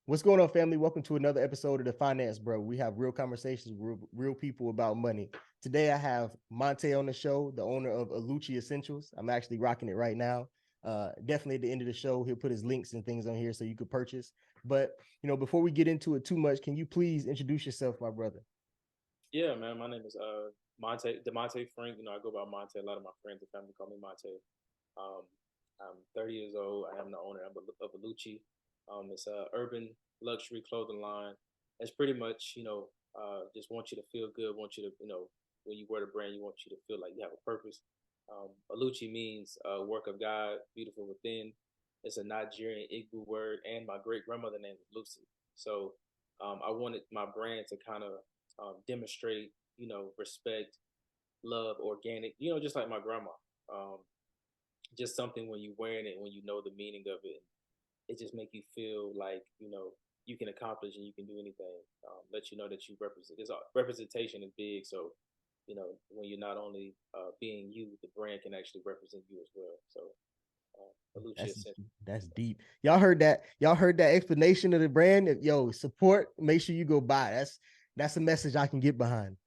What's going on, family? Welcome to another episode of the Finance Bro. We have real conversations with real people about money. Today, I have Monte on the show, the owner of Oluchi Essentials. I'm actually rocking it right now. Definitely at the end of the show, he'll put his links and things on here so you could purchase. But before we get into it too much, can you please introduce yourself, my brother? Yeah, man. My name is Monte Demonté Frink. I go by Monte. A lot of my friends and family call me Monte. Um, I'm 30 years old. I am the owner of Oluchi. It's a urban luxury clothing line. It's pretty much just want you to feel good. Want you to when you wear the brand, you want you to feel like you have a purpose. Oluchi means work of God, beautiful within. It's a Nigerian Igbo word, and my great grandmother name is Lucy. So I wanted my brand to kind of demonstrate, respect, love, organic, just like my grandma. Um, just something when you're wearing it, when you know the meaning of it, it just make you feel like, you can accomplish and you can do anything. Let you know that you represent. Representation is big. So, when you're not only being you, the brand can actually represent you as well. So, Oluchi That's Essentials. that's deep. Y'all heard that? Y'all heard that explanation of the brand? Yo, support. Make sure you go buy. That's a message I can get behind.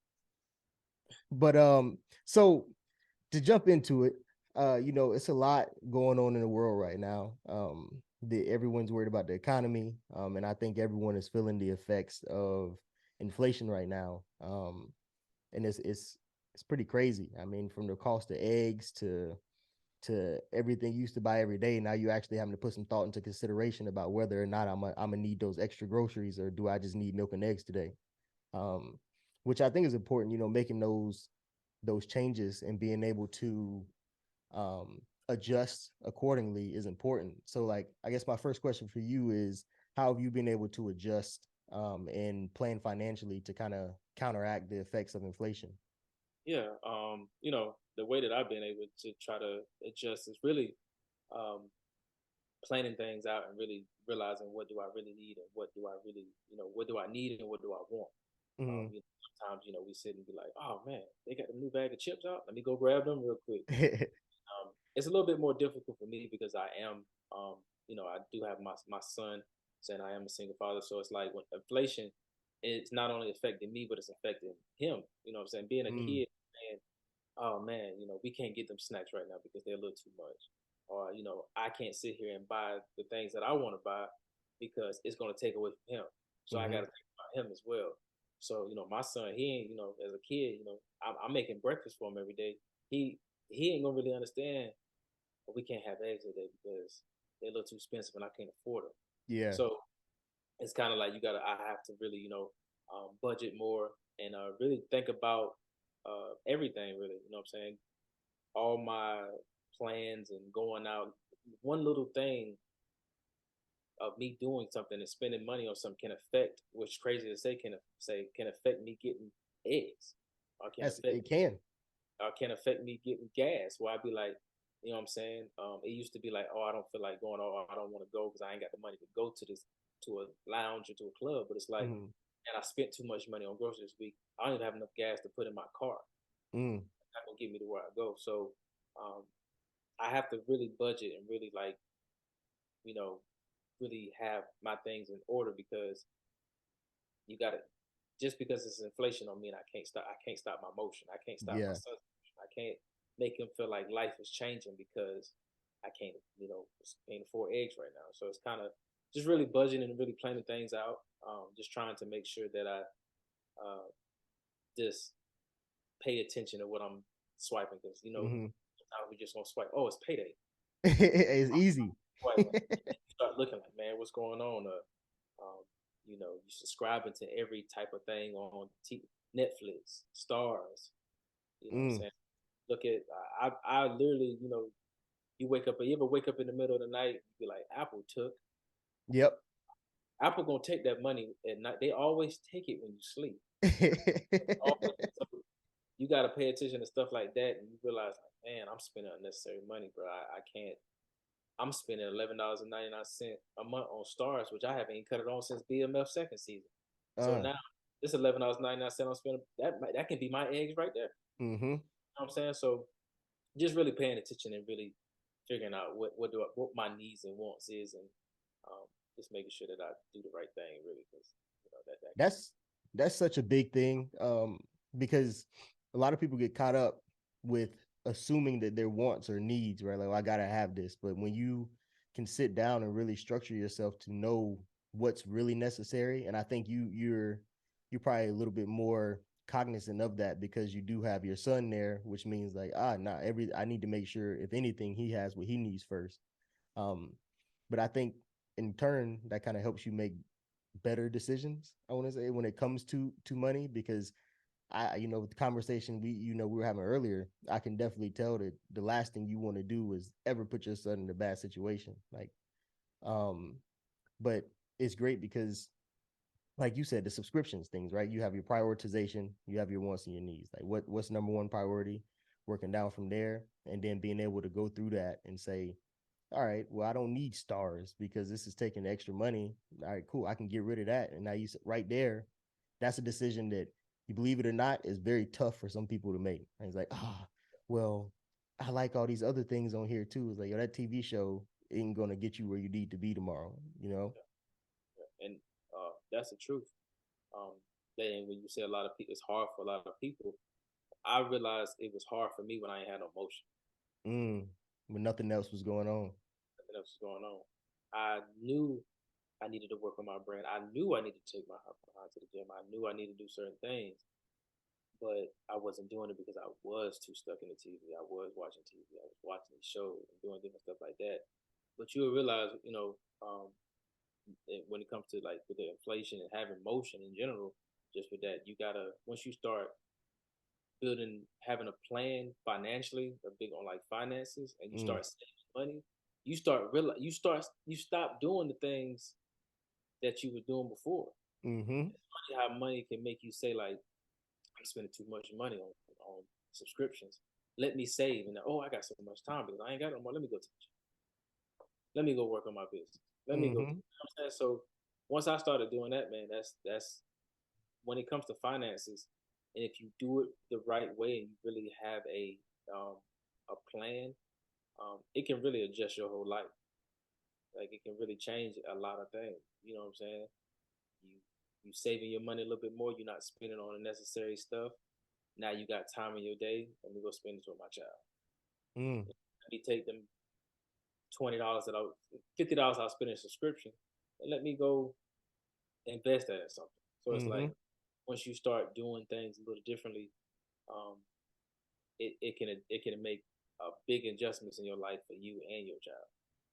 But so to jump into it, it's a lot going on in the world right now. Everyone's worried about the economy, and I think everyone is feeling the effects of inflation right now. And it's pretty crazy. I mean, from the cost of eggs to everything you used to buy every day, now you actually having to put some thought into consideration about whether or not I'm gonna need those extra groceries or do I just need milk and eggs today. Um, which I think is important. Making those changes and being able to adjust accordingly is important. So, like, I guess my first question for you is, how have you been able to adjust and plan financially to kind of counteract the effects of inflation? Yeah. The way that I've been able to try to adjust is really um, planning things out and really realizing what do I really need and what do I really, what do I need and what do I want. Mm-hmm. Sometimes, we sit and be like, oh man, they got a new bag of chips out. Let me go grab them real quick. It's a little bit more difficult for me because I am, I do have my son, and I am a single father. So it's like when inflation, it's not only affecting me, but it's affecting him. You know what I'm saying? Being a Mm, kid, man, oh man, we can't get them snacks right now because they're a little too much. Or, I can't sit here and buy the things that I want to buy because it's going to take away from him. So I got mm-hmm. to think about him as well. So, my son, he ain't, as a kid, I'm making breakfast for him every day. He ain't gonna really understand we can't have eggs today because they're a little too expensive and I can't afford them. Yeah. So it's kind of like I have to really, budget more and really think about everything, really. You know what I'm saying? All my plans and going out. One little thing of me doing something and spending money on something can affect, which crazy to say, can affect me getting eggs, or That's it can. can affect me getting gas. Where I'd be like, you know what I'm saying? It used to be like, oh, I don't feel like going, or I don't want to go because I ain't got the money to go to a lounge or to a club. But it's like, Mm-hmm. and I spent too much money on groceries this week. I don't even have enough gas to put in my car. Mm. It's not gonna get me to where I go. So um, I have to really budget and really like, you know, really have my things in order because you got to just because it's inflation don't mean I can't stop my motion. I can't stop my Yeah. son's motion. I can't make him feel like life is changing because I can't, can't afford eggs right now. So it's kind of just really budgeting and really planning things out. Just trying to make sure that I just pay attention to what I'm swiping because Mm-hmm. sometimes we just gonna swipe. Oh, it's payday. It's easy. Swiping. Start looking like, man, what's going on? You subscribing to every type of thing on Netflix, Stars. You know what I'm Mm. saying? Look at I literally, you ever wake up in the middle of the night, you be like, Yep. Apple gonna take that money at night. They always take it when you sleep. Always. So you gotta pay attention to stuff like that, and you realize, like, man, I'm spending unnecessary money, bro. I can't. I'm spending $11.99 a month on Stars, which I haven't even cut it on since BMF second season. So uh. now this $11.99 I'm spending that can be my eggs right there. Mm-hmm. You know what I'm saying? So just really paying attention and really figuring out what my needs and wants is, and just making sure that I do the right thing, really, because that can. That's that's such a big thing, because a lot of people get caught up with assuming that their wants or needs, right? Like, well, I gotta have this. But when you can sit down and really structure yourself to know what's really necessary, and I think you're probably a little bit more cognizant of that because you do have your son there, which means like, nah, I need to make sure if anything he has what he needs first. um but I think in turn that kind of helps you make better decisions, I want to say, when it comes to money, because with the conversation we were having earlier, I can definitely tell that the last thing you want to do is ever put your son in a bad situation. Like, um but it's great because, like you said, the subscriptions things, right? You have your prioritization, you have your wants and your needs. Like, what's number one priority, working down from there, and then being able to go through that and say, all right, well, I don't need stars because this is taking extra money. All right, cool, I can get rid of that. And now you right there, that's a decision that, you believe it or not, is very tough for some people to make. And it's like, well, I like all these other things on here too. It's like, yo, that TV show ain't gonna get you where you need to be tomorrow, you know? And that's the truth. Um, then when you say a lot of people, it's hard for a lot of people. I realized it was hard for me when I ain't had no motion. Mm, when nothing else was going on. Nothing else was going on. I knew I needed to work on my brand. I knew I needed to take my behind to the gym. I knew I needed to do certain things, but I wasn't doing it because I was too stuck in the TV. I was watching TV. I was watching the shows and doing different stuff like that. But you'll realize, when it comes to like with the inflation and having motion in general, just with that, you gotta once you start building, having a plan financially, a big on like finances, and you Mm, start saving money, you stop doing the things that you were doing before. mm-hmm. It's funny how money can make you say like, I'm spending too much money on subscriptions. Let me save, and I got so much time because I ain't got no more. Let me go to the gym. Let me go work on my business. Let me go. You know Mm-hmm. what I'm saying? So once I started doing that, man, that's when it comes to finances, and if you do it the right way and you really have um, a plan, it can really adjust your whole life. Like it can really change a lot of things. You know what I'm saying? You you saving your money a little bit more. You're not spending on unnecessary stuff. Now you got time in your day. Let me go spend this with my child. Mm, Let me take them $20 that I $50 I spend in subscription, and let me go invest that in something. So it's mm-hmm. like once you start doing things a little differently, um, it can make big adjustments in your life for you and your child.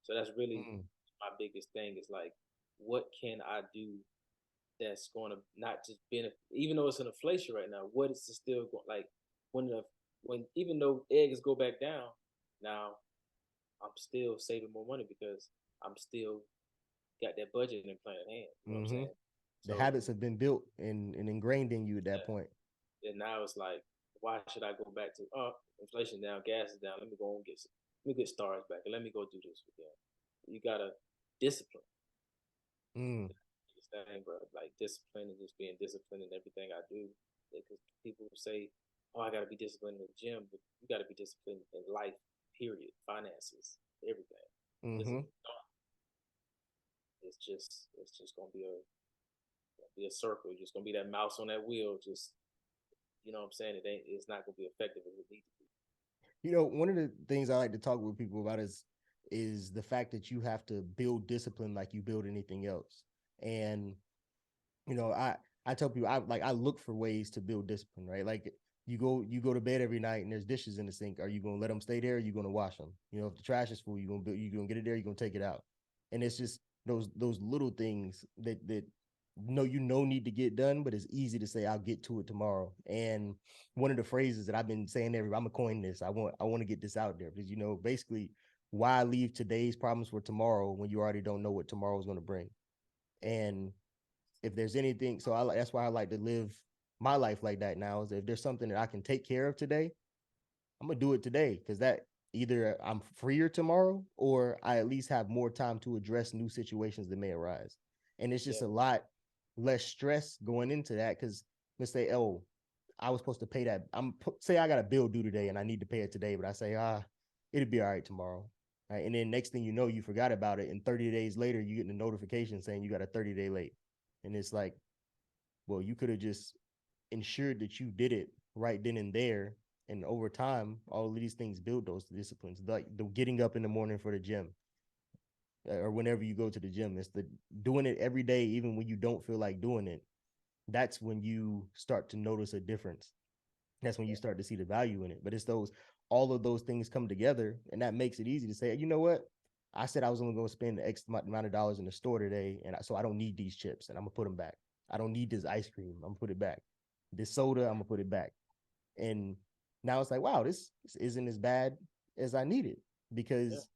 So that's really Mm, my biggest thing is like, what can I do that's going to not just benefit, even though it's an inflation right now. What is it still going like when even though eggs go back down, now I'm still saving more money because I'm still got that budget and plan at hand. You know what I'm mm-hmm. saying? The So habits have been built and ingrained in you at that point. and now it's like, why should I go back to inflation down, gas is down? Let me get stars back, and let me go do this again. You gotta discipline. Mm, Thing, bro. Like discipline and just being disciplined in everything I do. Because people say, "Oh, I gotta be disciplined in the gym," but you gotta be disciplined in life. Period. Finances, everything. Because mm-hmm. it's just gonna be a circle. It's just gonna be that mouse on that wheel. Just what I'm saying. It's not gonna be effective as it needs to be. One of the things I like to talk with people about is the fact that you have to build discipline like you build anything else. And I tell people, I look for ways to build discipline, right? Like, you go to bed every night and there's dishes in the sink. Are you gonna let them stay there? Or are you gonna wash them? If the trash is full, you gonna get it there. You're gonna take it out. And it's just those little things that need to get done, but it's easy to say I'll get to it tomorrow. And one of the phrases that I've been saying I'm gonna coin this. I want to get this out there because basically, why leave today's problems for tomorrow when you already don't know what tomorrow is going to bring. And if there's anything, that's why I like to live my life like that now, is if there's something that I can take care of today, I'm gonna do it today, because that either I'm freer tomorrow or I at least have more time to address new situations that may arise. And it's just Yeah, a lot less stress going into that, because let's say, oh, I was supposed to pay that. Say I got a bill due today and I need to pay it today, but I say, it'll be all right tomorrow. right? And then next thing you know, you forgot about it, and 30 days later, you get a notification saying you got a 30-day late, and it's like, well, you could have just ensured that you did it right then and there. And over time, all of these things build those disciplines, like the getting up in the morning for the gym, or whenever you go to the gym. It's the doing it every day, even when you don't feel like doing it. That's when you start to notice a difference. That's when you start to see the value in it. But it's those all of those things come together, and that makes it easy to say, you know what? I said I was only going to spend the X amount of dollars in the store today, and so I don't need these chips, and I'm gonna put them back. I don't need this ice cream. I'm gonna put it back. This soda, I'm gonna put it back. And now it's like, wow, this isn't as bad as I needed, Yeah, because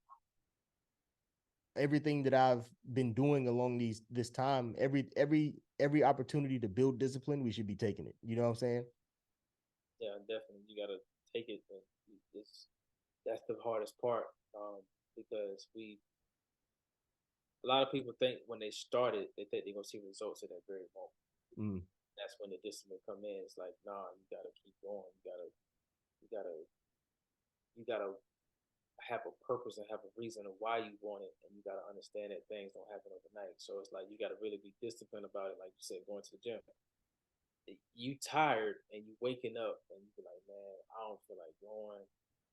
everything that I've been doing along this time, every opportunity to build discipline, we should be taking it. You know what I'm saying? yeah, definitely. You gotta take it, and it's that's the hardest part, because we a lot of people think when they start it, they think they're gonna see results at that very moment. Mm, That's when the discipline come in. It's like, nah, you gotta keep going. You gotta, you gotta have a purpose and have a reason of why you want it, and you gotta understand that things don't happen overnight. So it's like you gotta really be disciplined about it. Like you said, going to the gym, you tired and you waking up and you be like, man, I don't feel like going.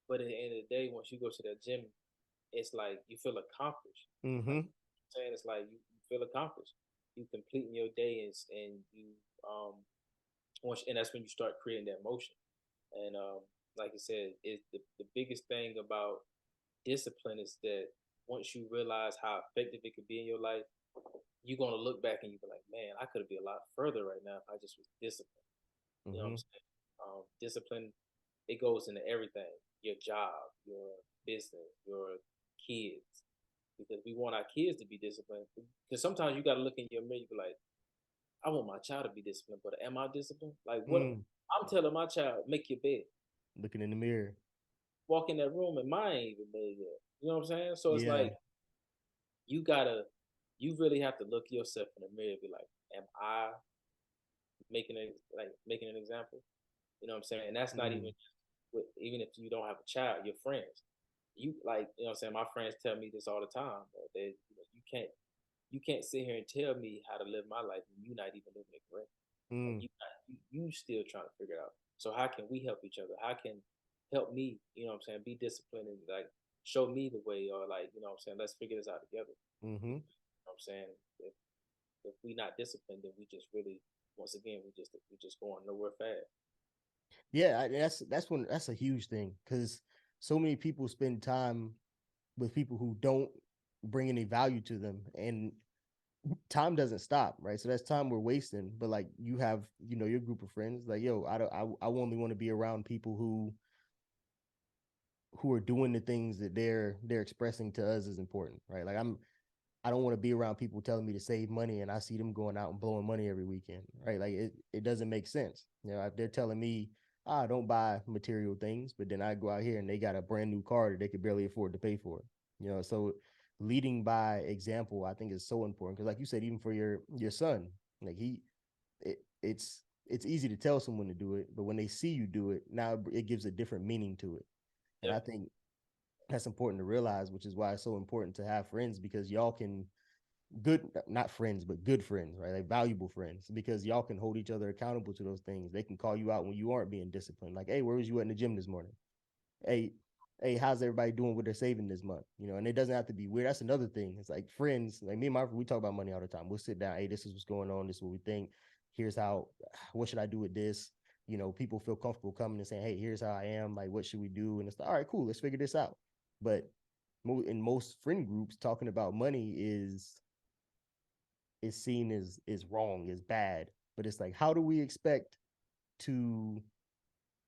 But at the end of the day, once you go to that gym, it's like you feel accomplished. Like mm-hmm. I'm saying, it's like you feel accomplished. You completing your day, and you once, and that's when you start creating that motion. And like I said, it the biggest thing about discipline is that once you realize how effective it could be in your life, you're gonna look back and you be like, man, I could be a lot further right now if I just was disciplined. You know what Mm-hmm. I'm saying? Discipline, it goes into everything: your job, your business, your kids. Because we want our kids to be disciplined. Because sometimes you got to look in your mirror, you be like, I want my child to be disciplined, but am I disciplined? Like what? Mm. I'm telling my child, make your bed, Looking in the mirror. walk in that room, and mine ain't even made yet. You know what I'm saying? So it's Yeah. like you gotta, you really have to look yourself in the mirror and be like, am I making an example? You know what I'm saying? And that's not Mm. even with, even if you don't have a child, your friends. You like, you know what I'm saying? My friends tell me this all the time. They, you can't sit here and tell me how to live my life and you're not even living it correctly. Like Mm. you still trying to figure it out. So how can we help each other? How can help me, you know what I'm saying, be disciplined and like show me the way, or like, you know what I'm saying, let's figure this out together. Mm-hmm. You know what I'm saying? If we not disciplined, then we just really, once again, we just going nowhere fast. Yeah, that's a huge thing, because so many people spend time with people who don't bring any value to them, and time doesn't stop, right? So that's time we're wasting. But like you have, your group of friends, like, yo, I don't, I only want to be around people who are doing the things that they're expressing to us as important, right? Like I don't want to be around people telling me to save money and I see them going out and blowing money every weekend, right? Like it doesn't make sense. If they're telling me, don't buy material things, but then I go out here and they got a brand new car that they could barely afford to pay for. So leading by example, I think is so important, because like you said, even for your son, like it's easy to tell someone to do it, but when they see you do it, now it gives a different meaning to it. And Yep. I think that's important to realize, which is why it's so important to have friends, because y'all can good, not friends, but good friends, right? Like valuable friends, because y'all can hold each other accountable to those things. They can call you out when you aren't being disciplined. Like, hey, where was you at in the gym this morning? Hey, hey, how's everybody doing what they're saving this month? And it doesn't have to be weird. That's another thing. It's like friends, like me and my we talk about money all the time. We'll sit down, hey, this is what's going on, this is what we think. Here's how, what should I do with this? People feel comfortable coming and saying, hey, here's how I am, like what should we do? And it's like, all right, cool, let's figure this out. But in most friend groups, talking about money is seen as wrong, is bad. But it's like, how do we expect to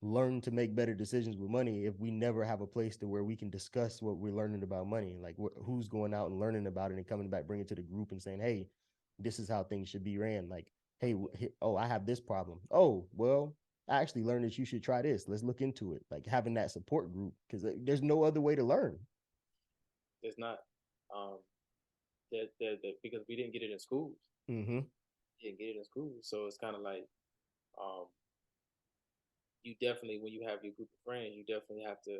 learn to make better decisions with money if we never have a place to where we can discuss what we're learning about money? Like, who's going out and learning about it and coming back, bringing it to the group and saying, hey, this is how things should be ran. Like, hey, oh, I have this problem. Oh, well, I actually learned that you should try this. Let's look into it. Like having that support group, because there's no other way to learn. It's not, um, because we didn't get it in schools. Mm-hmm. We didn't get it in school. So it's kind of like, um, you definitely, when you have your group of friends, you definitely have to,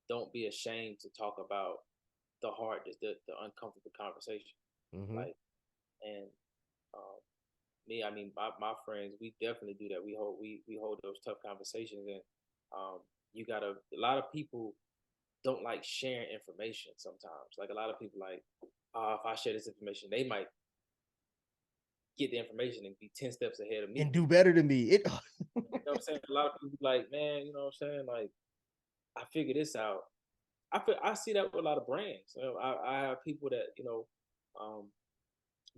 don't be ashamed to talk about the hard, the uncomfortable conversation. Mm-hmm. Like, and um, me, I mean, my friends, we definitely do that. We hold those tough conversations, and you gotta. A lot of people don't like sharing information sometimes. Like a lot of people like, if I share this information, they might get the information and be 10 steps ahead of me. And do better than me. It You know what I'm saying? A lot of people be like, man, you know what I'm saying? Like, I figured this out. I see that with a lot of brands. You know, I have people that um,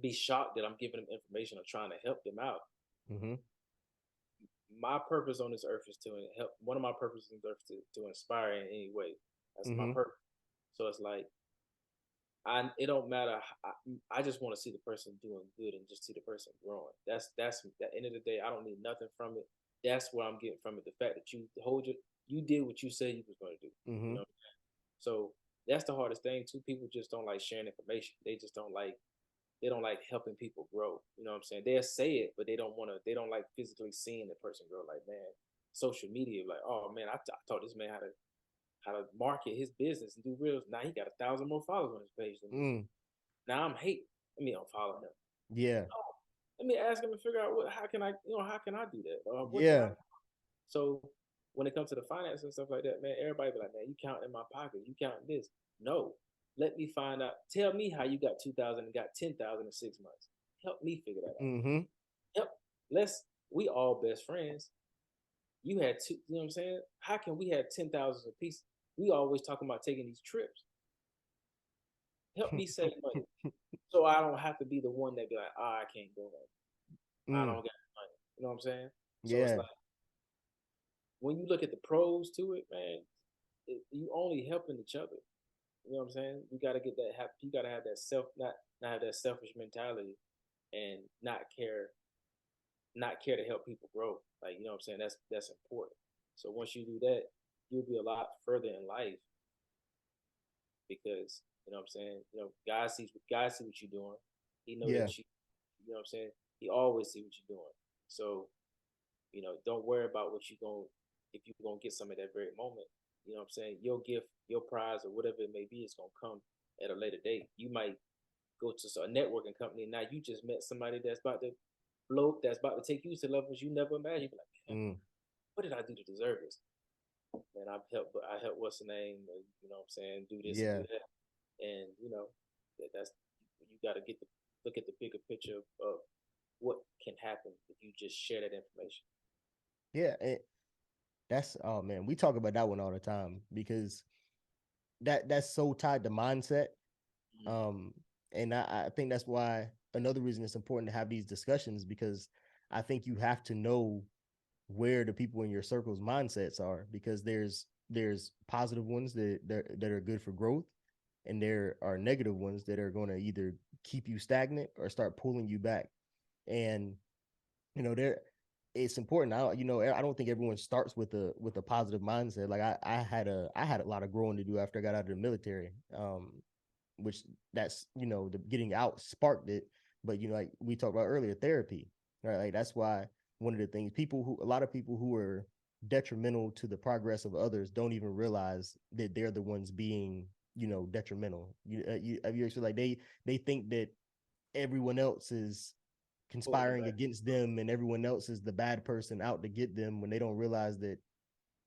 be shocked that I'm giving them information or trying to help them out. mm-hmm. My purpose on this earth is to help. One of my purposes on this earth is to inspire in any way. That's my Mm-hmm. purpose. So it's like it don't matter. I just want to see the person doing good and just see the person growing. That's at the end of the day. I don't need nothing from it. That's what I'm getting from it. The fact that you did what you said you was going to do. You Mm-hmm. know, so that's the hardest thing too. People just don't like sharing information. They don't like helping people grow. You know what I'm saying? They'll say it, but they don't like physically seeing the person grow. Like, man, social media, like, oh man, I taught this man how to market his business and do reels. Now he got 1,000 more followers on his page than me. Mm. Now I'm hate. Let me unfollow him. Yeah. Oh, let me ask him and figure out how can I do that? What can I Yeah. do? So when it comes to the finance and stuff like that, man, everybody be like, man, you counting in my pocket, you counting this. No. Let me find out. Tell me how you got 2,000 and got 10,000 in 6 months. Help me figure that out. Mm-hmm. Help. We all best friends. You had two, you know what I'm saying? How can we have 10,000 a piece? We always talking about taking these trips. Help me save money. So I don't have to be the one that be like, I can't go there. I Mm. don't got money. You know what I'm saying? So it's Yeah. like when you look at the pros to it, man, you only helping each other. You know what I'm saying? You gotta get that. You gotta have that not have that selfish mentality, and not care to help people grow. Like you know what I'm saying? That's important. So once you do that, you'll be a lot further in life because you know what I'm saying. God see what you're doing. He know Yeah. that you know what I'm saying. He always see what you're doing. So don't worry about what you going if you're gonna get some at that very moment. You know what I'm saying? Your gift, your prize, or whatever it may be, is gonna come at a later date. You might go to a networking company. Now you just met somebody that's about to blow, that's about to take you to levels you never imagined. You be like, man, Mm. what did I do to deserve this? And I helped what's the name? You know what I'm saying? Do this and do Yeah. that, and that's you got to look at the bigger picture of what can happen if you just share that information. Yeah. That's oh man, we talk about that one all the time because that's so tied to mindset. Mm-hmm. Um, and I think that's why another reason it's important to have these discussions because I think you have to know where the people in your circle's mindsets are because there's positive ones that are good for growth and there are negative ones that are going to either keep you stagnant or start pulling you back and there it's important. I don't think everyone starts with a positive mindset. Like I had a lot of growing to do after I got out of the military. Which that's the getting out sparked it. But like we talked about earlier, therapy, right? Like that's why one of the things a lot of people who are detrimental to the progress of others don't even realize that they're the ones being detrimental. You have you actually like they think that everyone else is Pulling them conspiring back. against them and everyone else is the bad person out to get them when they don't realize that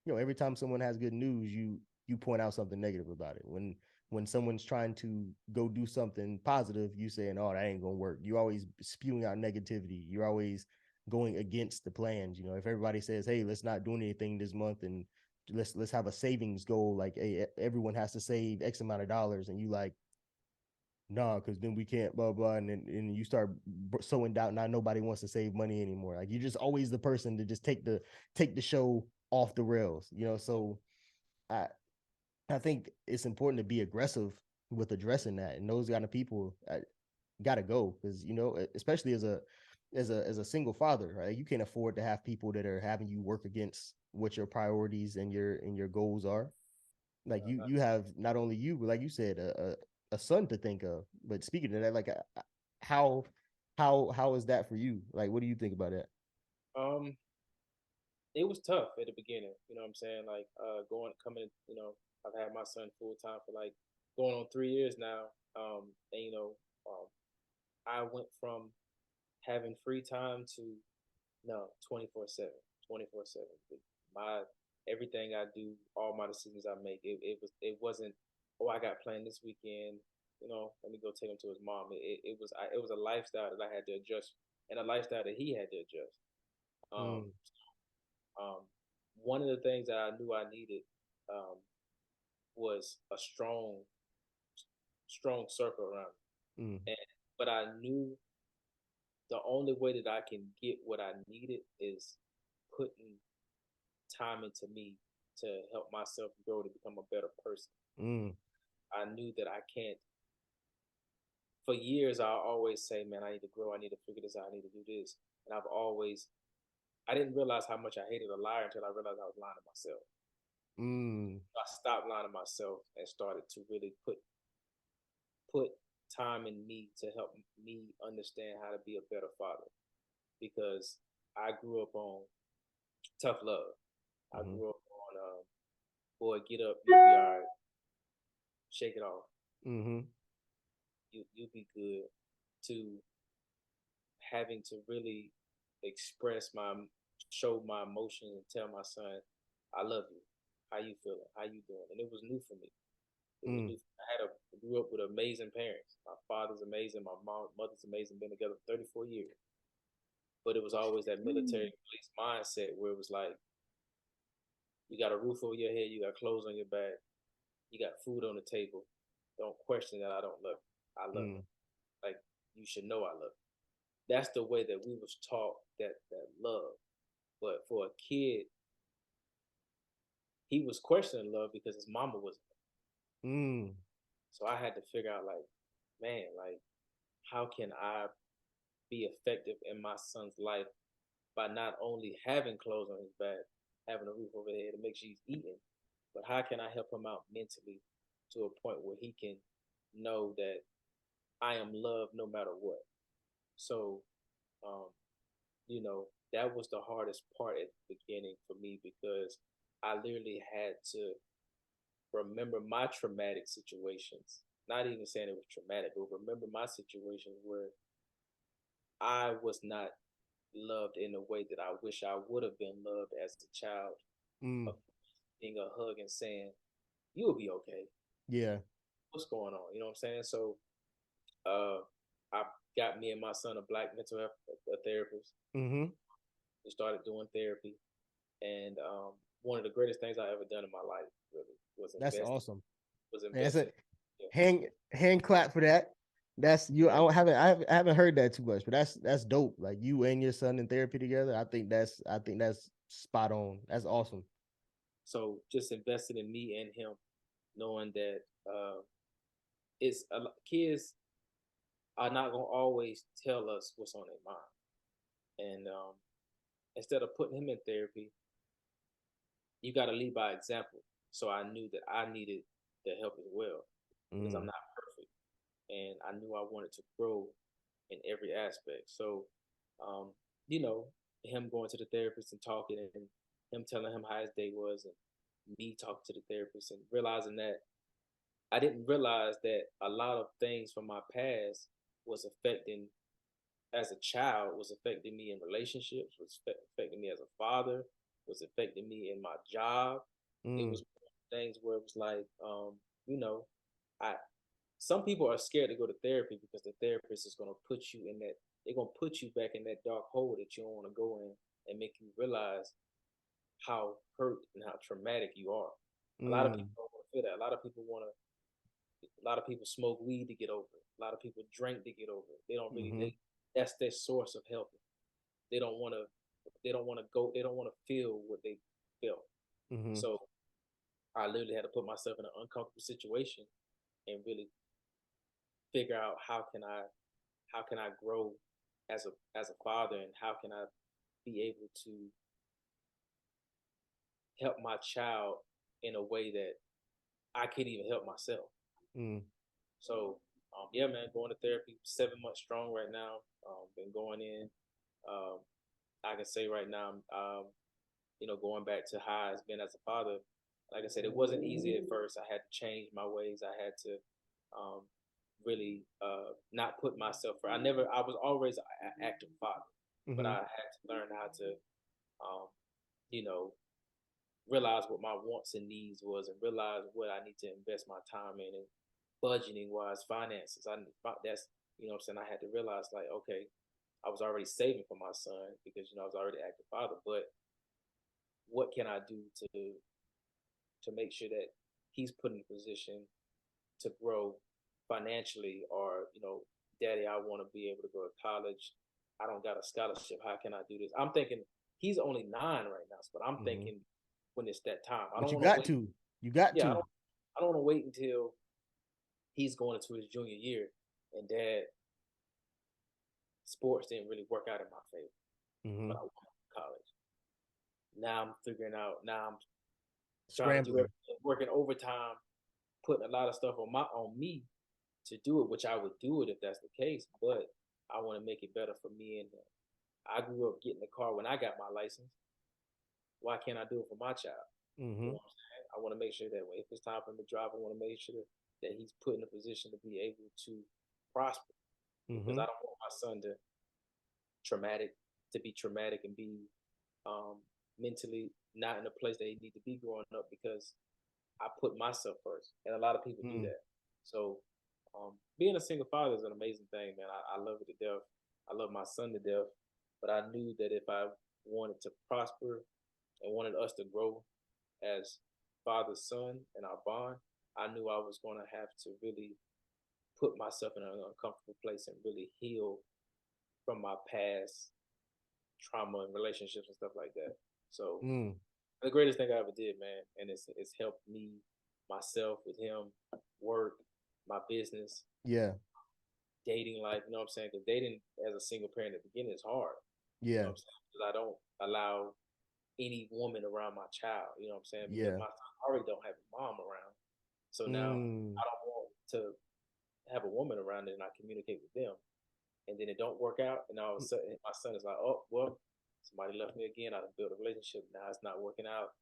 every time someone has good news you point out something negative about it when someone's trying to go do something positive you saying oh that ain't gonna work you always spewing out negativity you're always going against the plans if everybody says hey let's not do anything this month and let's have a savings goal like hey everyone has to save x amount of dollars and you like nah, because then we can't blah blah, and you start sowing doubt. Now nobody wants to save money anymore. Like you're just always the person to just take the show off the rails. So I I think it's important to be aggressive with addressing that, and those kind of people got to go because especially as a single father, right? You can't afford to have people that are having you work against what your priorities and your goals are like you have not only you but like you said a son to think of but speaking of that like how how is that for you like what do you think about that Um, it was tough at the beginning. You know what I'm saying? Like coming. I've had my son full time for like going on 3 years now. And I went from having free time to no 24/7, 24/7. My everything I do, all my decisions I make, it wasn't. Oh, I got planned this weekend. Let me go take him to his mom. It was a lifestyle that I had to adjust, and a lifestyle that he had to adjust. Um, Mm, um, One of the things that I knew I needed um, was a strong circle around mm, me. But I knew the only way that I can get what I needed is putting time into me to help myself grow to become a better person. mm, I knew that I can't. For years, I always say, "Man, I need to grow. I need to figure this out. I need to do this." And I didn't realize how much I hated a liar until I realized I was lying to myself. mm, I stopped lying to myself and started to really put time in me to help me understand how to be a better father. Because I grew up on tough love. I mm, grew up on boy, get up, you'll be all right. Shake it off. mm, You'll be good. To having to really show my emotions and tell my son, I love you. How you feeling? How you doing? And it was new for me. It was mm, new. I grew up with amazing parents. My father's amazing. My mother's amazing. Been together 34 years. But it was always that military police mindset where it was like, you got a roof over your head, you got clothes on your back, you got food on the table. Don't question that I don't love you. I love you. mm, Like you should know I love you. That's the way that we was taught that love. But for a kid, he was questioning love because his mama wasn't. mm, So I had to figure out like, man, like how can I be effective in my son's life by not only having clothes on his back, having a roof over his head to make sure he's eating, but how can I help him out mentally to a point where he can know that I am loved no matter what. So, um, that was the hardest part at the beginning for me because I literally had to remember my traumatic situations. Not even saying it was traumatic, but remember my situations where I was not loved in a way that I wish I would have been loved as a child. mm. Of being a hug and saying, "You'll be okay. Yeah. What's going on?" You know what I'm saying? So, uh, I got me and my son a black mental health a therapist. Mm-hmm. We started doing therapy, and one of the greatest things I ever done in my life really was That's invest awesome. was That's invest a in. Yeah. hand clap for that. That's you. I haven't heard that too much, but that's dope. Like you and your son in therapy together. I think that's spot on. That's awesome. So just investing in me and him, knowing that it's kids are not gonna always tell us what's on their mind, and instead of putting him in therapy, you got to lead by example. So I knew that I needed the help as well because I'm Mm, not perfect, and I knew I wanted to grow in every aspect. So, um, you know, him going to the therapist and talking, and him telling him how his day was, and me talking to the therapist, and realizing that I didn't realize that a lot of things from my past was affecting as a child was affecting me in relationships, was affecting me as a father, was affecting me in my job. It mm, was things where it was like, you know, I some people are scared to go to therapy because the therapist is going to put you in that they're going to put you back in that dark hole that you don't want to go in and make you realize how hurt and how traumatic you are. A lot of mm, people don't want to feel that. A lot of people smoke weed to get over it. A lot of people drink to get over it. They don't really mm-hmm, they that's their source of helping. They don't want to they don't want to feel what they felt. mm-hmm, So I literally had to put myself in an uncomfortable situation and really figure out how can I grow as a father, and how can I be able to help my child in a way that I can't even help myself. mm. So yeah, man, going to therapy 7 months strong right now. Been going in. Um, I can say right now, going back to how it's been as a father. Like I said, it wasn't easy at first. I had to change my ways. I had to um, really not put myself for. I was always an active father, but Mm-hmm. I had to learn how to, um, you know, realize what my wants and needs was, and realize what I need to invest my time in, and budgeting wise, finances. That's what I'm saying. I had to realize like, okay, I was already saving for my son because I was already an active father, but what can I do to make sure that he's put in a position to grow financially, or daddy, I want to be able to go to college. I don't got a scholarship. How can I do this? I'm thinking he's only 9 right now, but I'm Mm-hmm. thinking when it's that time. I But don't you want to got wait. to. You got Yeah, to. I don't want to wait until he's going into his junior year and dad sports didn't really work out in my favor, Mm-hmm. but I went to college. Now I'm figuring out. Now I'm trying to do Scrambling. everything, working overtime, putting a lot of stuff on me to do it, which I would do it if that's the case. But I want to make it better for me and him. I grew up getting the car when I got my license. Why can't I do it for my child? You Mm-hmm. know what I'm saying? I want to make sure that if it's time for him to drive, I want to make sure that he's put in a position to be able to prosper. Because Mm-hmm. I don't want my son traumatic to be traumatic and be um, mentally not in a place that he need to be growing up, because I put myself first, and a lot of people do Mm-hmm. that. So, being a single father is an amazing thing, man. I love it to death. I love my son to death, but I knew that if I wanted to prosper and wanted us to grow as father son in our bond, I knew I was going to have to really put myself in an uncomfortable place and really heal from my past trauma and relationships and stuff like that. So Mm. the greatest thing I ever did, man, and it's helped me, myself, with him, work, my business, Yeah. dating life. You know what I'm saying? Because dating as a single parent at the beginning is hard. You Yeah. know what I'm saying? Because I don't allow any woman around my child. You know what I'm saying? Because Yeah. my son already don't have a mom around, so now Mm. I don't want to have a woman around and I communicate with them, and then it don't work out, and all of a sudden my son is like, oh well, somebody left me again. I built a relationship. Now it's not working out.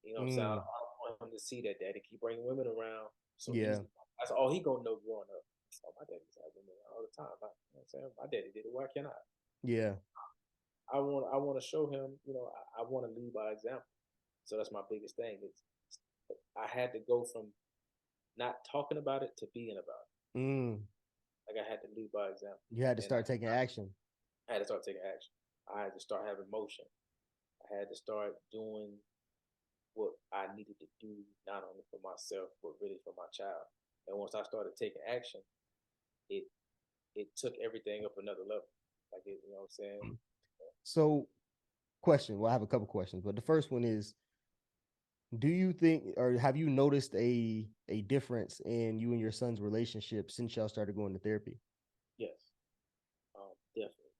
You know what I'm saying? I Mm. don't want him to see that daddy keep bringing women around. So Yeah. that's all he gonna know growing up. Oh, my daddy's had women all the time. You know what I'm saying? My daddy did it. Why can't I? Yeah. I want to show him. I want to lead by example. So that's my biggest thing. It's I had to go from not talking about it to being about it. Mm. Like I had to lead by example, You had to and start taking action. I had to start taking action. I had to start having motion. I had to start doing what I needed to do, not only for myself, but really for my child. And once I started taking action, it it took everything up another level. Like you know what I'm saying? So, question. Well, I have a couple questions, but the first one is, do you think, or have you noticed a difference in you and your son's relationship since y'all started going to therapy? Yes, definitely.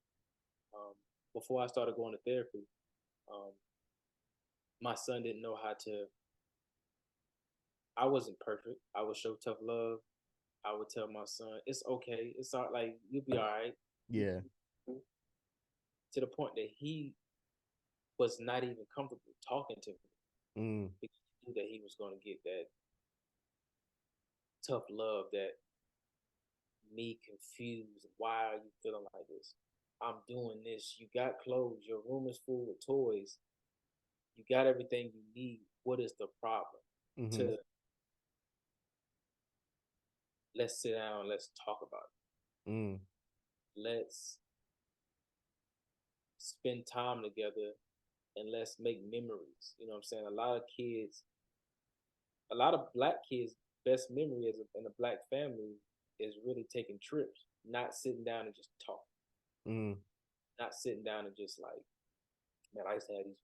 Um, before I started going to therapy, um, my son didn't know how to. I wasn't perfect. I would show tough love. I would tell my son, "It's okay. It's all like you'll be all right." Yeah. To the point that he was not even comfortable talking to me Mm. because he knew that he was going to get that tough love, that me confused. Why are you feeling like this? I'm doing this. You got clothes. Your room is full of toys. You got everything you need. What is the problem? Mm-hmm. To let's sit down. Let's talk about Mm. it. Let's spend time together and let's make memories. You know what I'm saying? A lot of black kids' best memory in a black family is really taking trips, not sitting down and just talk, Mm. not sitting down and just like, man, I used to have these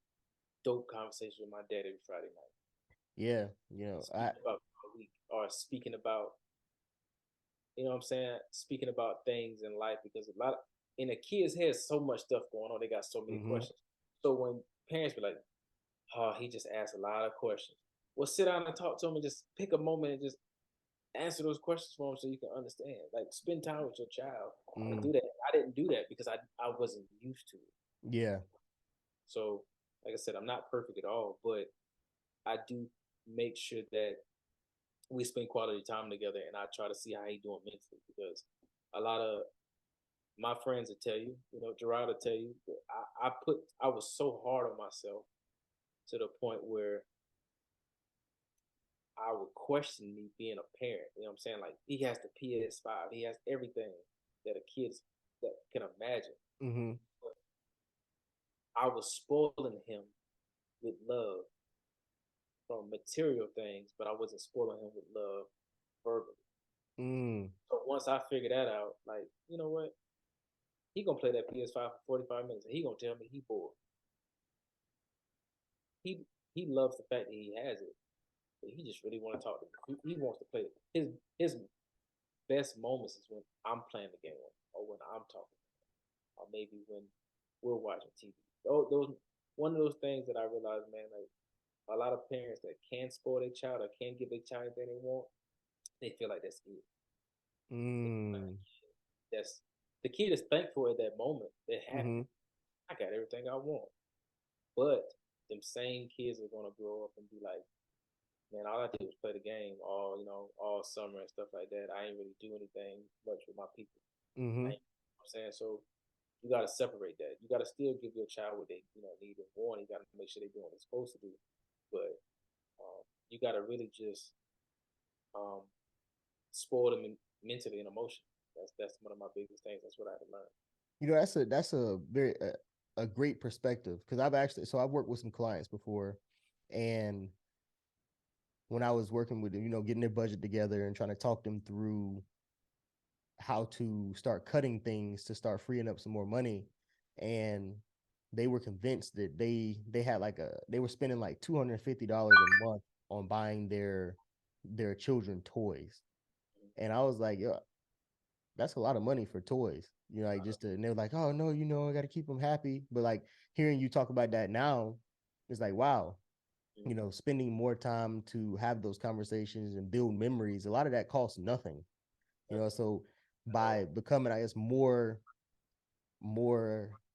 dope conversations with my dad every Friday night, Yeah. I. speaking about a week, or speaking about, what I'm saying, speaking about things in life, because a lot of, in a kid's head, so much stuff going on. They got so many Mm-hmm. questions. So when parents be like, "Oh, he just asked a lot of questions," well, sit down and talk to him and just pick a moment and just answer those questions for him so you can understand. Like spend time with your child and Mm. do that. I didn't do that because I wasn't used to it. Yeah. So like I said, I'm not perfect at all, but I do make sure that we spend quality time together, and I try to see how he doing mentally because a lot of my friends will tell you, Gerard will tell you, that I was so hard on myself to the point where I would question me being a parent. You know what I'm saying? Like he has the PS5, he has everything that a kid that can imagine. Mm-hmm. But I was spoiling him with love from material things, but I wasn't spoiling him with love verbally. Mm. So once I figured that out, like, you know what? He gonna play that PS5 for 45 minutes and he gonna tell me he bored. He he loves the fact that he has it, but he just really want to talk to me. He wants to play it. His best moments is when I'm playing the game or when I'm talking, or maybe when we're watching TV. Those one of those things that I realized, man, like a lot of parents that can spoil their child or can give their child anything they want, they feel like that's it. Mm. That's the kid is thankful at that moment. They're Mm-hmm. happy. I got everything I want. But them same kids are gonna grow up and be like, man, all I did was play the game all summer and stuff like that. I ain't really do anything much with my people. Mm-hmm. I ain't, you know what I'm saying? So you gotta separate that. You gotta still give your child what they need and want. You gotta make sure they're doing what they're supposed to do. But you gotta really just um, spoil them mentally and emotionally. That's one of my biggest things. That's what I had to learn. That's a very a great perspective because I've worked with some clients before, and when I was working with them, getting their budget together and trying to talk them through how to start cutting things to start freeing up some more money, and they were convinced that they had they were spending like $250 a month on buying their children toys, and I was like, yo, that's a lot of money for toys. Like and they're like, oh no, I got to keep them happy. But like hearing you talk about that now, it's like, wow, spending more time to have those conversations and build memories. A lot of that costs nothing, So by becoming, I guess, more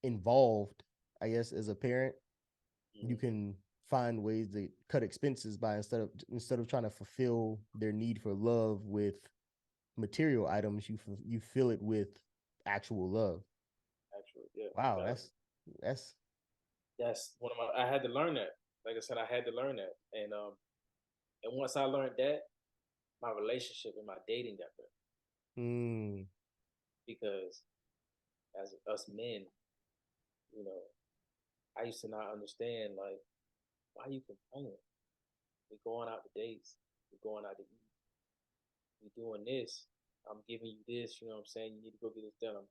involved, I guess, as a parent, you can find ways to cut expenses by instead of trying to fulfill their need for love with material items, you fill it with actual love. Actually, yeah, Wow, that's that's one of my. I had to learn that. Like I said, I had to learn that, and once I learned that, my relationship and my dating got better mm, because as us men, you know, I used to not understand like why you complaining. We're going out to dates. We're going out to eat. We're doing this. I'm giving you this. You know what I'm saying? You need to go get this done.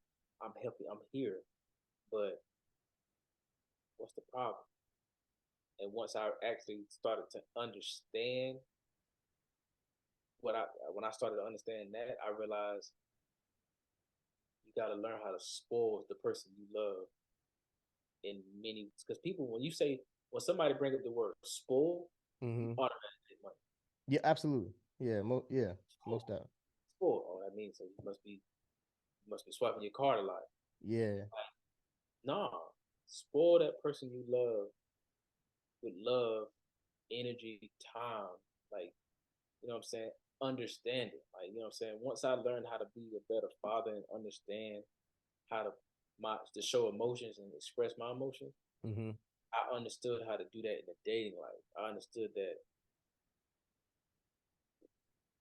I'm helping. I'm here. But what's the problem? And once I actually started to understand what I when I started to understand that, I realized you got to learn how to spoil the person you love in many because people when somebody bring up the word spoil, you mm-hmm. automatically get money. Yeah, absolutely. Yeah, Spoil, most out. spoil. Oh, that means so you must be swiping your card a lot. Yeah. Like, nah, spoil that person you love with love, energy, time. Like, you know what I'm saying? Understand it. Like, you know what I'm saying? Once I learned how to be a better father and understand how to show emotions and express my emotions, Mm-hmm. I understood how to do that in the dating life. I understood that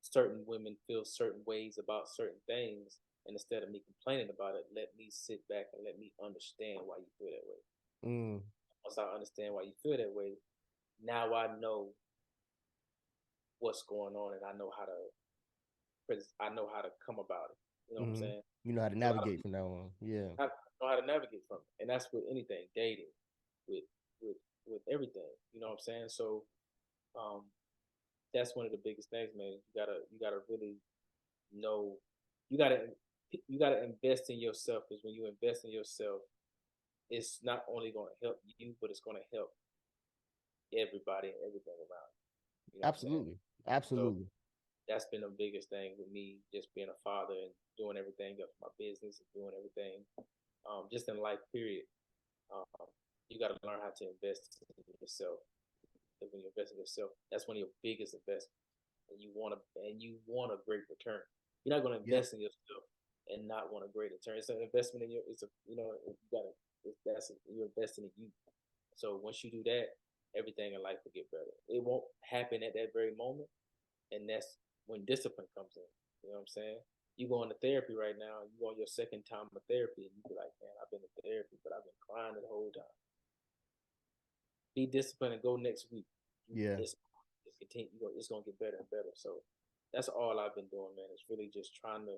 certain women feel certain ways about certain things, and instead of me complaining about it, let me sit back and let me understand why you feel that way. Mm, Once I understand why you feel that way, now I know what's going on and I know how to come about it. You know what I'm mm-hmm. saying? You know how to A lot of navigate from people now on. Yeah. know how to navigate from it, and that's with anything, dating, with with with everything. You know what I'm saying? So um, that's one of the biggest things, man. You gotta really know. You gotta you gotta invest in yourself because when you invest in yourself, it's not only going to help you, but it's going to help everybody and everything around. You know what I'm saying? Absolutely. So Absolutely. that's been the biggest thing with me, just being a father and doing everything of my business and doing everything, just in life. Period. Um, you got to learn how to invest in yourself when you invest in yourself, that's one of your biggest investments. And you want a great return. You're not going to Yep. invest in yourself and not want a great return. It's an investment in your. It's a you gotta. You're investing in you. So once you do that, everything in life will get better. It won't happen at that very moment, and that's when discipline comes in. You know what I'm saying? You go into therapy right now. You go on your second time of therapy, and you be like, "Man, I've been in therapy, but I've been crying the whole time." Be disciplined and go next week. Yeah. It's continue. It's gonna get better and better. So that's all I've been doing, man. It's really just trying to.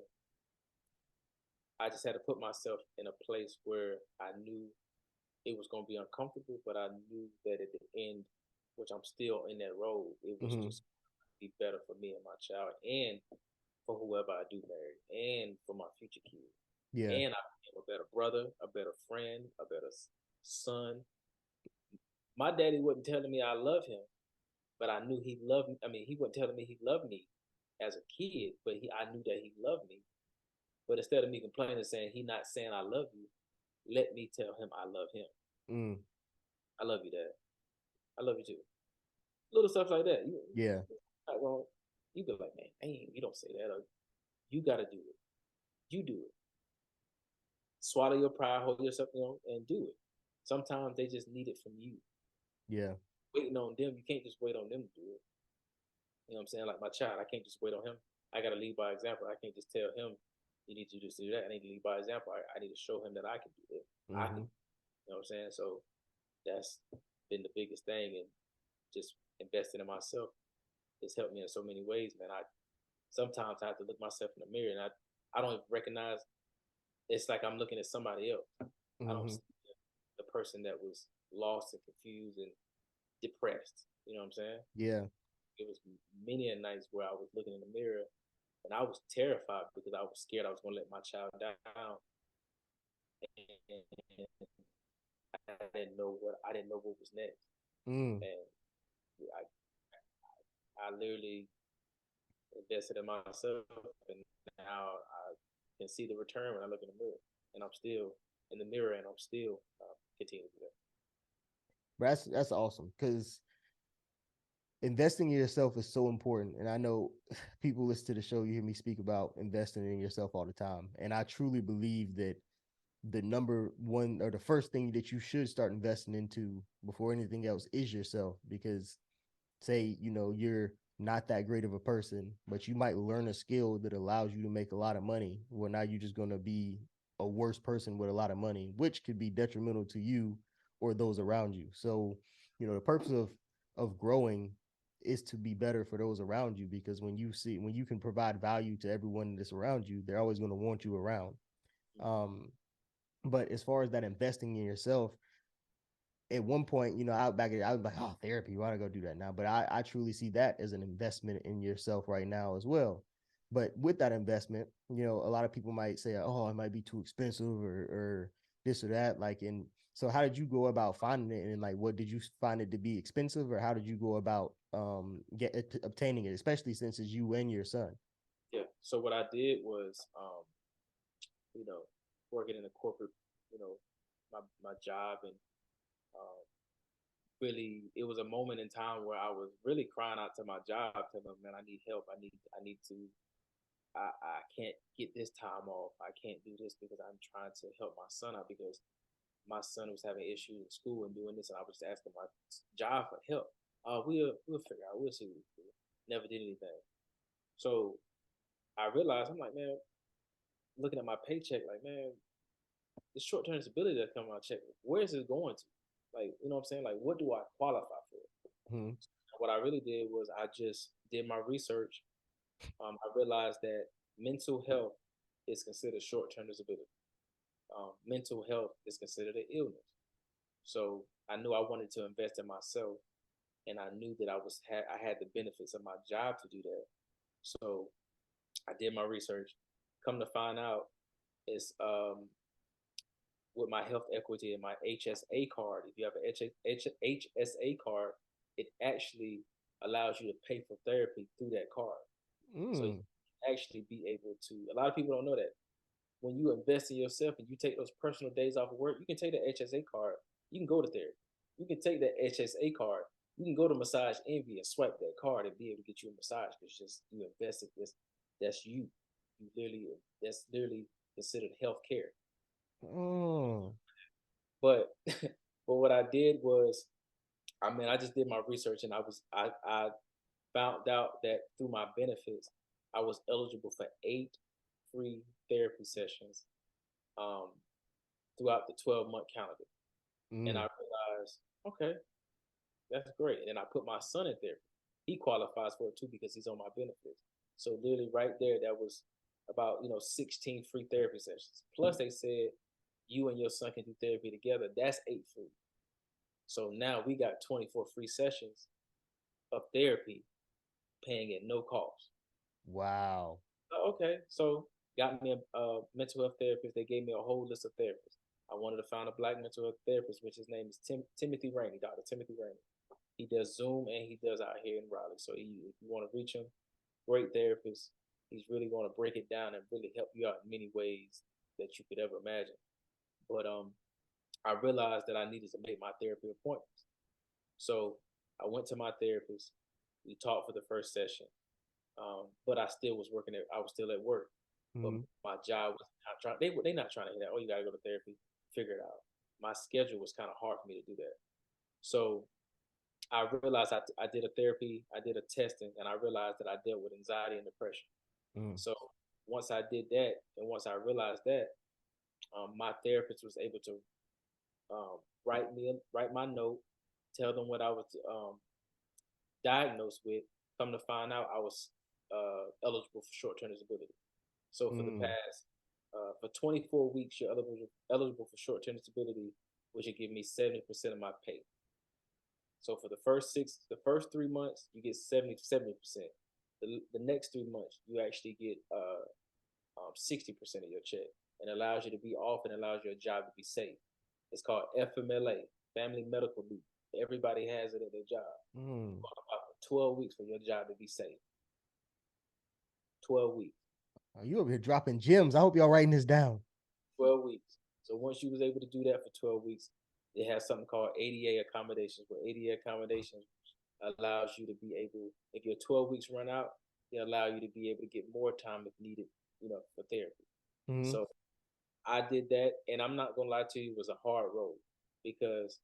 I just had to put myself in a place where I knew it was gonna be uncomfortable, but I knew that at the end, which I'm still in that role, it was Hmm. just be better for me and my child, and for whoever I do marry, and for my future kids. Yeah. And I became a better brother, a better friend, a better son. My daddy wasn't telling me I love him, but I knew he loved me. I mean, he wasn't telling me he loved me as a kid, but I knew that he loved me. But instead of me complaining and saying he not saying I love you, let me tell him I love him. Mm. I love you, Dad. I love you too. Little stuff like that. Yeah. Well, you be like, man, dang, you don't say that. Or, you got to do it. You do it. Swallow your pride, hold yourself, and do it. Sometimes they just need it from you. Yeah. Waiting on them, you can't just wait on them to do it. You know what I'm saying? Like my child, I can't just wait on him. I got to lead by example. I can't just tell him, you need to do this, do that. I need to lead by example. I need to show him that I can do it. I Hmm. can, you know what I'm saying? So that's been the biggest thing. And just investing in myself, it's helped me in so many ways, man. Sometimes I have to look myself in the mirror and I don't even recognize. It's like I'm looking at somebody else. I don't Hmm. see the person that was lost and confused and depressed. You know what I'm saying? Yeah. It was many a nights where I was looking in the mirror and I was terrified because I was scared I was going to let my child down, and I didn't know what was next, Mm. and I literally invested in myself, and now I can see the return when I look in the mirror, and I'm still in the mirror, and I'm still continuing to do that. But that's awesome because investing in yourself is so important. And I know people listen to the show, you hear me speak about investing in yourself all the time. And I truly believe that the number one or the first thing that you should start investing into before anything else is yourself. Because say, you're not that great of a person, but you might learn a skill that allows you to make a lot of money. Well, now you're just going to be a worse person with a lot of money, which could be detrimental to you or those around you. So, the purpose of growing is to be better for those around you, because when you can provide value to everyone that's around you, they're always going to want you around. Um, but as far as that investing in yourself, at one point, I was like, oh, therapy, why do I go do that now? But I truly see that as an investment in yourself right now as well. But with that investment, a lot of people might say, oh, it might be too expensive or this or that. Like, and so how did you go about finding it? And like, what did you find it to be expensive, or how did you go about obtaining it, especially since it's you and your son? Yeah. So what I did was, you know, working in a corporate, you know, my job, and um, really, it was a moment in time where I was really crying out to my job, telling them, man, I need help. I need to. I can't get this time off. I can't do this because I'm trying to help my son out because my son was having issues in school and doing this, and I was just asking my job for help. We'll figure out. We'll see what we do. Never did anything. So I realized I'm like, man, looking at my paycheck, like, man, the short term disability that come out check, where is it going to? Like, you know what I'm saying? Like, what do I qualify for? Hmm. What I really did was I just did my research. I realized that mental health is considered short term disability. Mental health is considered an illness. So I knew I wanted to invest in myself, and I knew that I had the benefits of my job to do that. So I did my research. Come to find out, it's with my health equity and my HSA card. If you have an HSA card, it actually allows you to pay for therapy through that card. So you Mm. actually be able to. A lot of people don't know that when you invest in yourself and you take those personal days off of work, you can take the HSA card. You can go to therapy. You can take that HSA card You can go to Massage Envy and swipe that card and be able to get you a massage because just you invested this. That's you. You literally that's literally considered health care. Oh. But but what I did was, I mean, I just did my research and I found out that through my benefits, I was eligible for 8 free therapy sessions um, throughout the 12-month calendar. And I Mm. realized, okay, that's great. And I put my son in therapy. He qualifies for it too because he's on my benefits. So literally right there, that was about 16 free therapy sessions. Plus they said you and your son can do therapy together. That's 8 free. So now we got 24 free sessions of therapy paying at no cost. Wow. Okay, so got me a mental health therapist. They gave me a whole list of therapists. I wanted to find a black mental health therapist, which his name is Timothy Rainey, Dr. Timothy Rainey. He does Zoom and he does out here in Raleigh. So if you want to reach him, great therapist. He's really going to break it down and really help you out in many ways that you could ever imagine. But I realized that I needed to make my therapy appointments. So I went to my therapist. We talked for the first session, but I still was working. I was still at work, but Mm. my job was not trying. They not trying to hear that. Oh, you got to go to therapy. Figure it out. My schedule was kind of hard for me to do that. So I realized I did a therapy, I did a testing, and I realized that I dealt with anxiety and depression. Mm. So once I did that, and once I realized that, my therapist was able to write my note, tell them what I was diagnosed with. Come to find out, I was eligible for short-term disability. So for the Mm. past for 24 weeks, you're eligible for short-term disability, which would give me 70% of my pay. So for the first 3 months, you get 70%. The next 3 months, you actually get 60% of your check, and allows you to be off and allows your job to be safe. It's called FMLA, Family Medical Leave. Everybody has it at their job. Mm. About 12 weeks for your job to be safe. 12 weeks. Oh, you over here dropping gems. I hope y'all writing this down. 12 weeks. So once you was able to do that for 12 weeks, they have something called ADA accommodations, where ADA accommodations allows you to be able, if your 12 weeks run out, they allow you to be able to get more time if needed, for therapy. Mm. So I did that, and I'm not gonna lie to you, it was a hard road because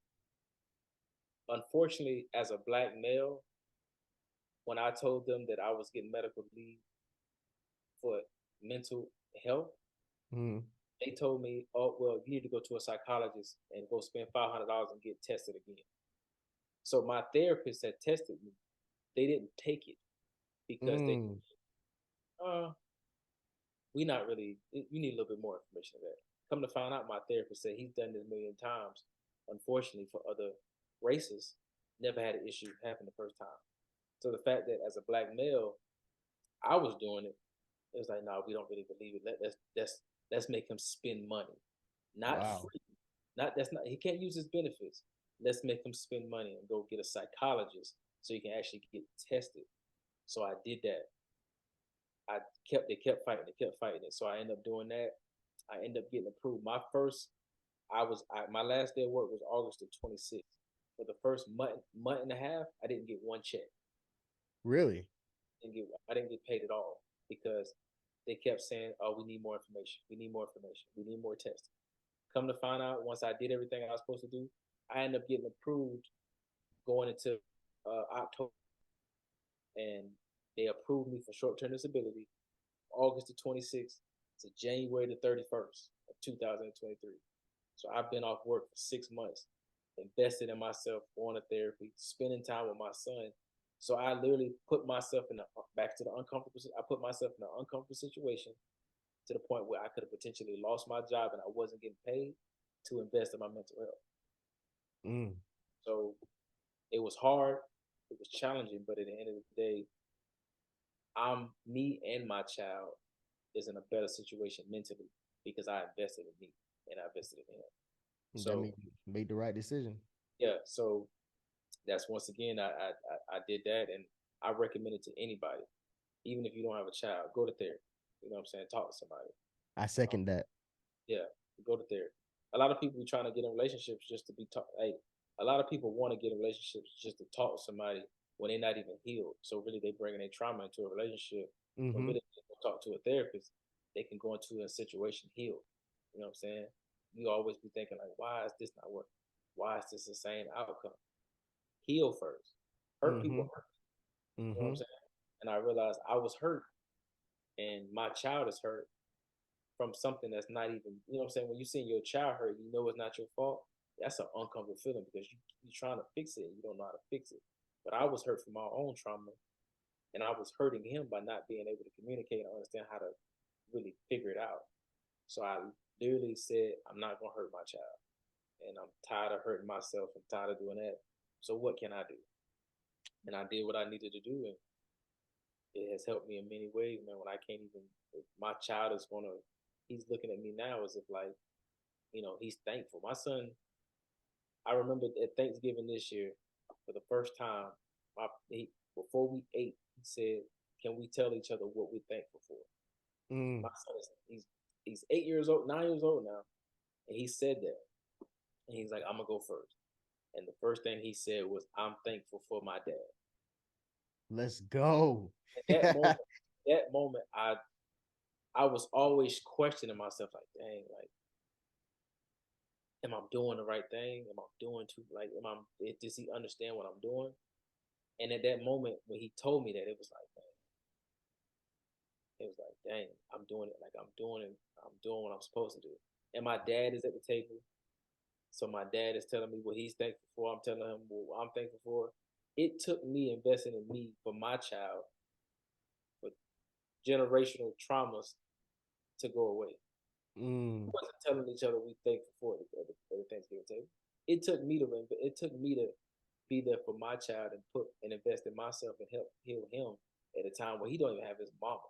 unfortunately, as a black male, when I told them that I was getting medical leave for mental health, Mm. they told me, "Oh, well, you need to go to a psychologist and go spend $500 and get tested again." So my therapist had tested me. They didn't take it because they, Mm. uh, we not really. You need a little bit more information of that. Come to find out, my therapist said he's done this a million times. Unfortunately, for other races, never had an issue happen the first time. So the fact that as a black male, I was doing it, it was like, no, we don't really believe it. Let's make him spend money, not Wow. free. Not that's not he can't use his benefits. Let's make him spend money and go get a psychologist so he can actually get tested. So I did that. They kept fighting it. So I ended up doing that. I ended up getting approved. My last day of work was August the 26th. For the first month and a half, I didn't get one check. Really? I didn't get paid at all because they kept saying, "Oh, we need more information. We need more information. We need more testing." Come to find out, once I did everything I was supposed to do, I ended up getting approved going into October, and they approved me for short-term disability August the 26th to January the 31st of 2023. So I've been off work for 6 months, invested in myself, going to therapy, spending time with my son. So I literally put myself in back to the uncomfortable. I put myself in an uncomfortable situation to the point where I could have potentially lost my job and I wasn't getting paid to invest in my mental health. Mm. So it was hard, it was challenging, but at the end of the day, me and my child is in a better situation mentally because I invested in me and I invested in him. That So means you made the right decision. yeah, so that's once again I did that, and I recommend it to anybody, even if you don't have a child, go to therapy. You know what I'm saying? Talk to somebody. I Um, second that. yeah, go to therapy. A lot of people be trying to get in relationships just to be taught. Hey, a lot of people want to get in relationships just to talk to somebody when they're not even healed. So really, they bringing their trauma into a relationship. But Mm-hmm. really, if they talk to a therapist, they can go into a situation healed. You know what I'm saying? You always be thinking like, why is this not working? Why is this the same outcome? Heal first. Hurt Mm-hmm. people hurt. You know what Mm-hmm. I'm saying? And I realized I was hurt, and my child is hurt from something that's not even. You know what I'm saying? When you see your child hurt, you know it's not your fault. That's an uncomfortable feeling because you're trying to fix it and you don't know how to fix it. But I was hurt from my own trauma, and I was hurting him by not being able to communicate and understand how to really figure it out. So I literally said, I'm not gonna hurt my child, and I'm tired of hurting myself. I'm tired of doing that. So what can I do? And I did what I needed to do, and it has helped me in many ways, man. When I can't even, if my child is gonna, he's looking at me now as if like, he's thankful. My son, I remember at Thanksgiving this year, for the first time, before we ate, he said, "Can we tell each other what we're thankful for?" Mm. My son is he's 8 years old, 9 years old now, and he said that, and he's like, "I'm gonna go first." And the first thing he said was, "I'm thankful for my dad." Let's go. At that moment, I was always questioning myself, like, dang, like, am I doing the right thing? Am I doing too like, does he understand what I'm doing? And at that moment, when he told me that, it was like, dang, I'm doing it. Like I'm doing what I'm supposed to do. And my dad is at the table. So my dad is telling me what he's thankful for. I'm telling him what I'm thankful for. It took me investing in me for my child, for generational traumas to go away. Mm. We wasn't telling each other we thankful for the Thanksgiving table. It took me to be there for my child and put and invest in myself and help heal him at a time where he don't even have his mama.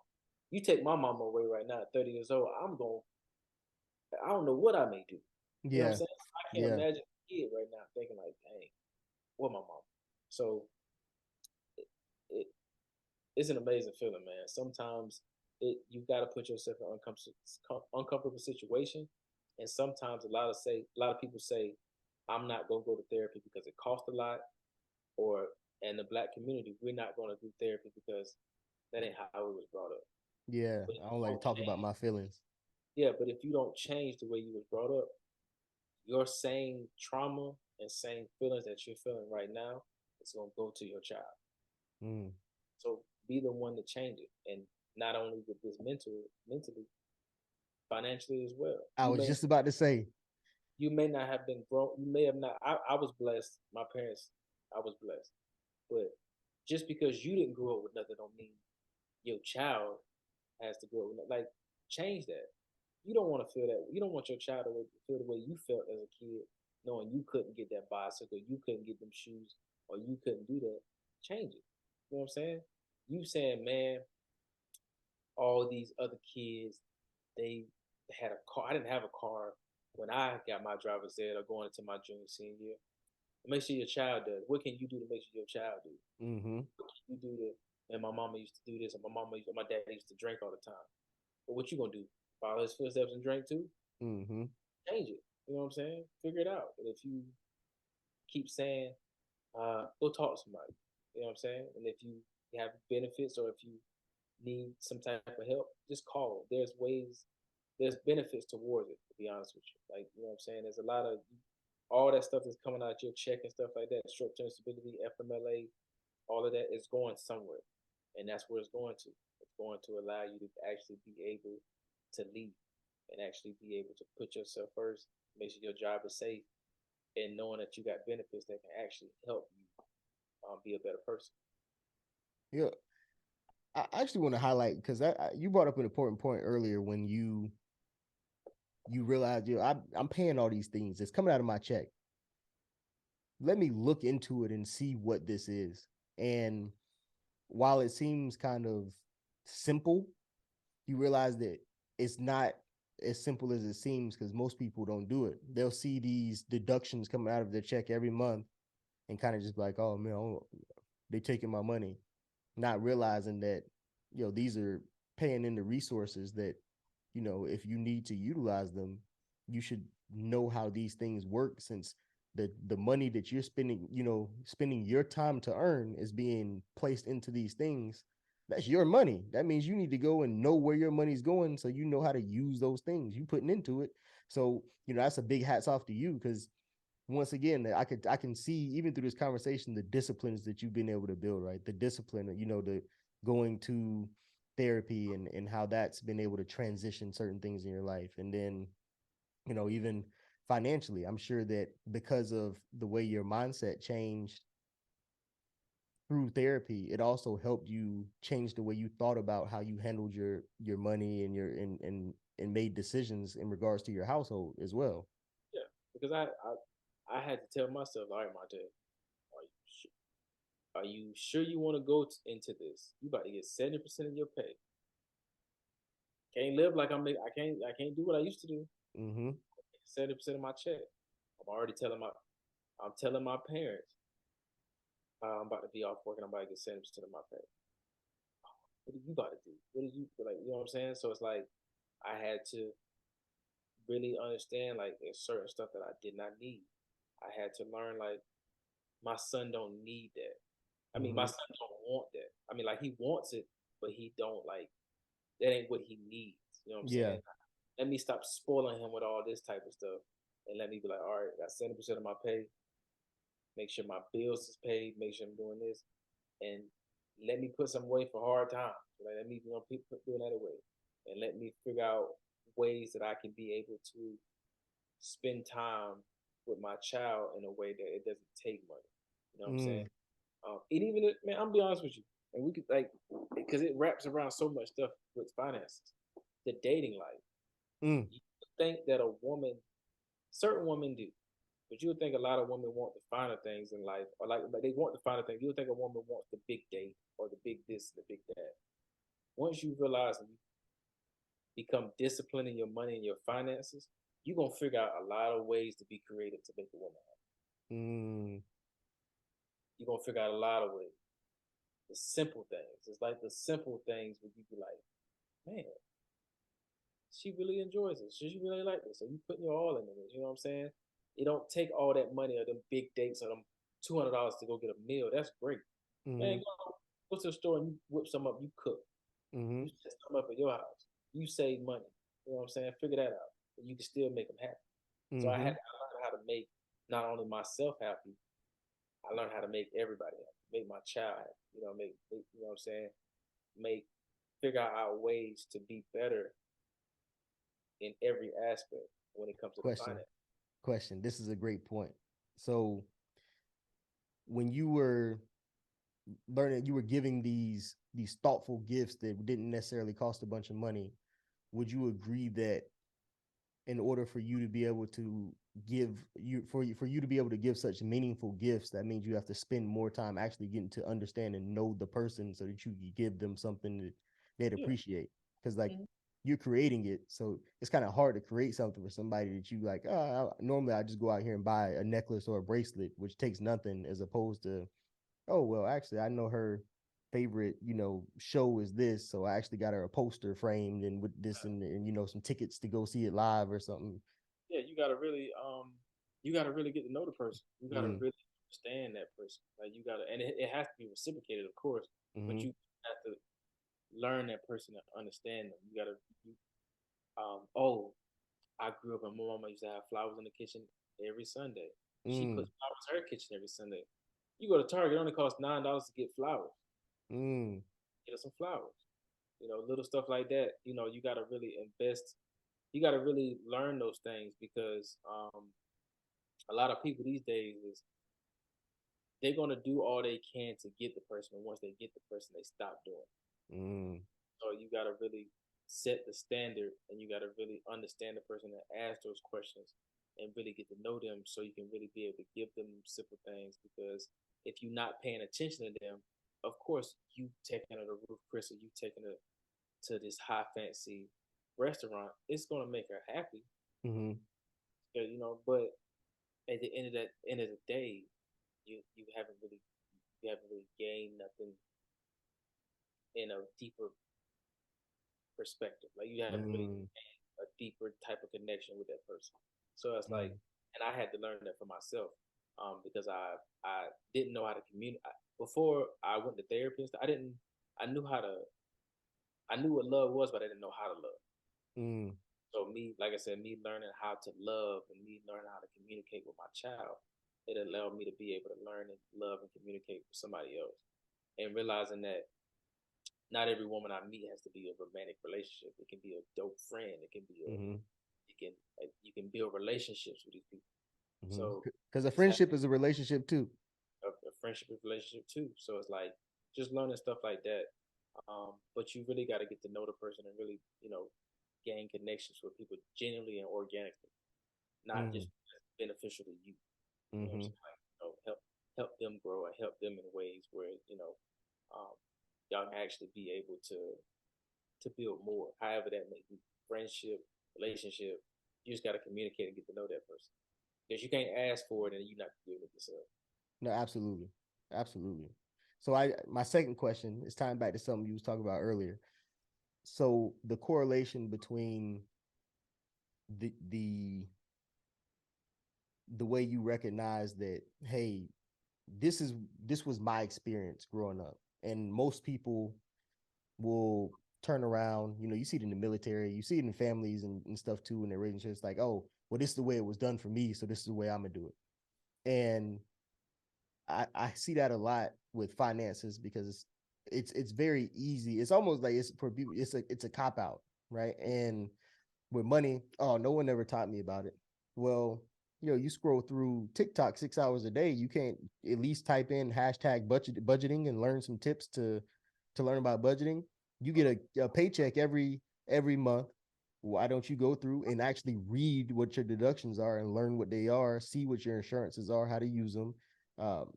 You take my mama away right now at 30 years old, I don't know what I may do. You know what I'm Yeah. saying? I can't Yeah. imagine a kid right now thinking like, dang, what my mama. So it, it it's an amazing feeling, man. Sometimes you got to put yourself in an uncomfortable situation, and sometimes a lot of people say, I'm not gonna go to therapy because it costs a lot, or in the black community, we're not gonna do therapy because that ain't how it was brought up. Yeah. But if I you don't like to don't talk about change, my feelings. yeah, but if you don't change the way you was brought up, your same trauma and same feelings that you're feeling right now, it's gonna go to your child. Mm. So be the one to change it, and not only with this mentally, financially as well. I was just about to say, You may not have been grown. You may have not. I was blessed. My parents, I was blessed. But just because you didn't grow up with nothing, don't mean your child has to grow up with nothing. Like, change that. You don't want to feel that. You don't want your child to feel the way you felt as a kid, knowing you couldn't get that bicycle, you couldn't get them shoes, or you couldn't do that. Change it. You know what I'm saying? You saying, man, all these other kids, they had a car. I didn't have a car when I got my driver's ed or going into my junior senior year. Make sure your child does. What can you do to make sure your child do? mm-hmm. What can you do to? And my mama used to do this, and my dad used to drink all the time. But what you gonna do? Follow his footsteps and drink too? Mm-hmm. Change it. You know what I'm saying? Figure it out. And if you keep saying, go talk to somebody. You know what I'm saying? And if you have benefits or if you need some type of help, just call. There's benefits towards it, to be honest with you. Like, you know what I'm saying? There's a lot of all that stuff that's coming out your check and stuff like that, short term stability, FMLA, all of that is going somewhere. And that's where it's going to. It's going to allow you to actually be able to lead and actually be able to put yourself first, make sure your job is safe, and knowing that you got benefits that can actually help you be a better person. Yeah. I actually want to highlight because you brought up an important point earlier when you realize I'm paying all these things. It's coming out of my check. Let me look into it and see what this is. And while it seems kind of simple, you realize that it's not as simple as it seems because most people don't do it. They'll see these deductions coming out of their check every month and kind of just be like, oh man, they taking my money, not realizing that these are paying into resources that if you need to utilize them, you should know how these things work since the money that you're spending, spending your time to earn is being placed into these things. That's your money. That means you need to go and know where your money's going so you know how to use those things you putting into it. So, that's a big hats off to you because once again, I can see even through this conversation the disciplines that you've been able to build, right? The discipline, the going to therapy and how that's been able to transition certain things in your life. And then, even financially, I'm sure that because of the way your mindset changed through therapy, it also helped you change the way you thought about how you handled your money and your and made decisions in regards to your household as well. Yeah, because I had to tell myself, all right, Monte, are you sure you want to go into this? You about to get 70% of your pay. Can't live like I can't do what I used to do. Mm-hmm. 70% of my check. I'm telling my parents I'm about to be off work and I'm about to get 70% of my pay. What are you about to do? What are you like? You know what I'm saying? So it's like I had to really understand like there's certain stuff that I did not need. I had to learn like my son don't need that. I mean, my Mm-hmm. son don't want that. I mean, like he wants it, but he don't like that ain't what he needs. You know what I'm Yeah. saying? Let me stop spoiling him with all this type of stuff, and let me be like, all right, I got 70% of my pay. Make sure my bills is paid. Make sure I'm doing this, and let me put some away for hard times. Like let me put doing that away, and let me figure out ways that I can be able to spend time with my child in a way that it doesn't take money. You know what I'm saying? Mm. And even man, I'm gonna be honest with you, and we could like because it wraps around so much stuff with finances. The dating life. Mm. You think that a woman, certain women do, but you would think a lot of women want the finer things in life, or like they want the finer things. You would think a woman wants the big date or the big this, the big that. Once you realize and you become disciplined in your money and your finances, you're gonna figure out a lot of ways to be creative to make a woman happy. Mm. You're gonna figure out a lot of ways. The simple things. It's like the simple things where you be like, man, she really enjoys it. She really like this. So you putting your all into this. You know what I'm saying? You don't take all that money or them big dates or them $200 to go get a meal. That's great. Man, Mm. go to the store and you whip some up. You cook. Mm. You set some up at your house. You save money. You know what I'm saying? Figure that out. And you can still make them happy. So Mm. I learned how to make not only myself happy, I learned how to make everybody happy. Make my child happy. You know what I'm saying? Make figure out ways to be better in every aspect when it comes to the Question. finance. Question. This is a great point. So when you were learning, you were giving these thoughtful gifts that didn't necessarily cost a bunch of money. Would you agree that in order for you to be able to for you to be able to give such meaningful gifts, that means you have to spend more time actually getting to understand and know the person so that you can give them something that they'd Yeah. appreciate? Because like Mm-hmm. you're creating it, so it's kind of hard to create something for somebody that you like. Normally I just go out here and buy a necklace or a bracelet, which takes nothing, as opposed to, oh well, actually I know her favorite show is this, so I actually got her a poster framed and with this and some tickets to go see it live or something. Yeah, you gotta really get to know the person. You gotta Mm. really understand that person. Like you gotta, and it has to be reciprocated, of course, but Mm-hmm. you have to learn that person and understand them. You gotta, you, oh, I grew up and my mama used to have flowers in the kitchen every Sunday. She Mm. puts flowers in her kitchen every Sunday. You go to Target, it only costs $9 to get flowers. Mm. Get her some flowers. Little stuff like that. You gotta really invest. You gotta really learn those things because a lot of people these days is they're gonna do all they can to get the person, and once they get the person, they stop doing it. Mm. So you gotta really set the standard, and you gotta really understand the person and ask those questions, and really get to know them, so you can really be able to give them simple things. Because if you're not paying attention to them, of course you taking her to Ruth Chris or you taking her to this high fancy restaurant, it's gonna make her happy. Mm-hmm. But at the end of the day, you haven't really gained nothing in a deeper perspective. Like you haven't really Mm. gained a deeper type of connection with that person. So it's like Mm. and I had to learn that for myself, because I didn't know how to communicate before I went to therapy and stuff. I knew how to I knew what love was, but I didn't know how to love. Mm, So me, like I said, me learning how to love and me learning how to communicate with my child, it allowed me to be able to learn and love and communicate with somebody else, and realizing that not every woman I meet has to be a romantic relationship. It can be a dope friend. It can be a mm-hmm, you can you can build relationships with these people. mm-hmm. So Because a just have friendship is a relationship too. a friendship relationship too. So it's like just learning stuff like that. But you really got to get to know the person and really, gain connections with people genuinely and organically, not Mm, just beneficial to you. You know what I'm mm-hmm. saying? Like, help them grow and help them in ways where um, y'all can actually be able to build more. However that may be, friendship, relationship. You just got to communicate and get to know that person because you can't ask for it and you're not doing it yourself. No, absolutely, absolutely. So my second question is tying back to something you was talking about earlier. So the correlation between the the way you recognize that, hey, this is this was my experience growing up, and most people will turn around. You see it in the military, you see it in families and stuff too, in their relationships. Like, oh, well, this is the way it was done for me, so this is the way I'm gonna do it. And I see that a lot with finances because it's very easy. It's almost like it's for people. It's a cop out, right? And with money, oh, no one ever taught me about it. Well, you scroll through TikTok 6 hours a day. You can't at least type in hashtag budgeting and learn some tips to learn about budgeting. You get a paycheck every month. Why don't you go through and actually read what your deductions are and learn what they are, see what your insurances are, how to use them?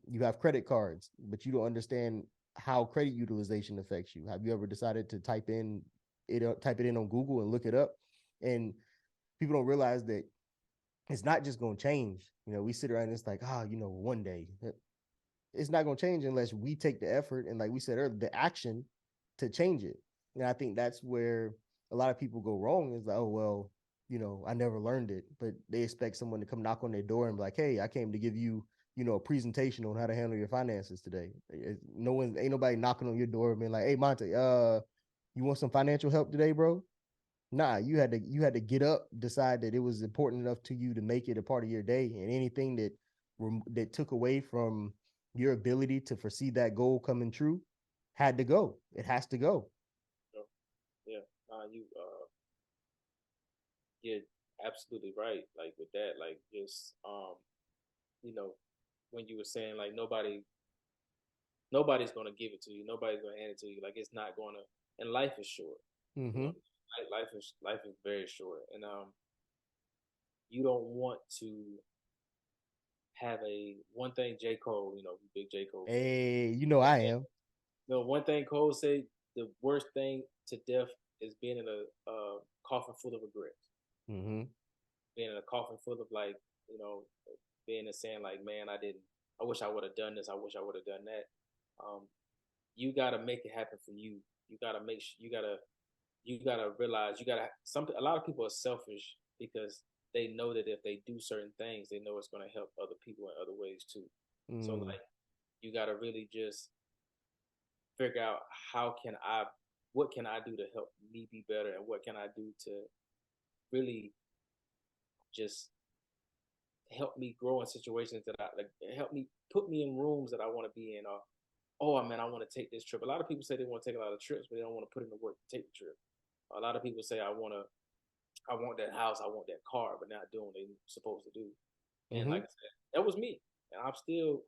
You have credit cards, but you don't understand how credit utilization affects you. Have you ever decided to type it in on Google and look it up? And people don't realize that it's not just going to change. We sit around and it's like, one day. It's not going to change unless we take the effort and, like we said earlier, the action to change it. And I think that's where a lot of people go wrong. Is like, oh, well, I never learned it, but they expect someone to come knock on their door and be like, hey, I came to give you, a presentation on how to handle your finances today. No one, ain't nobody knocking on your door and being like, hey, Monte, you want some financial help today, bro? Nah, you had to get up, decide that it was important enough to you to make it a part of your day, and anything that took away from your ability to foresee that goal coming true had to go. It has to go. So, yeah, you're absolutely right. Like with that, like just you know, when you were saying like nobody's gonna give it to you, nobody's gonna hand it to you. Like it's not gonna, and life is short. You Mm-hmm. know, life is very short, and you don't want to have a one thing. J Cole, big J Cole fan. Hey, One I thing, am. one thing Cole said: the worst thing to death is being in a coffin full of regrets. Mm-hmm. Being in a coffin full of like, you know, being and saying like, man, I wish I would have done this. I wish I would have done that. You gotta make it happen for you. You gotta make sure you gotta realize you gotta something. A lot of people are selfish because they know that if they do certain things, they know it's gonna help other people in other ways too. So Mm. like you gotta really just figure out what can I do to help me be better, and what can I do to really just help me grow in situations that I like, help me put me in rooms that I want to be in, or oh man, I want to take this trip. A lot of people say they want to take a lot of trips, but they don't want to put in the work to take the trip. A lot of people say I want that house, I want that car, but not doing what they're supposed to do. And Mm-hmm. like I said, that was me. And I'm still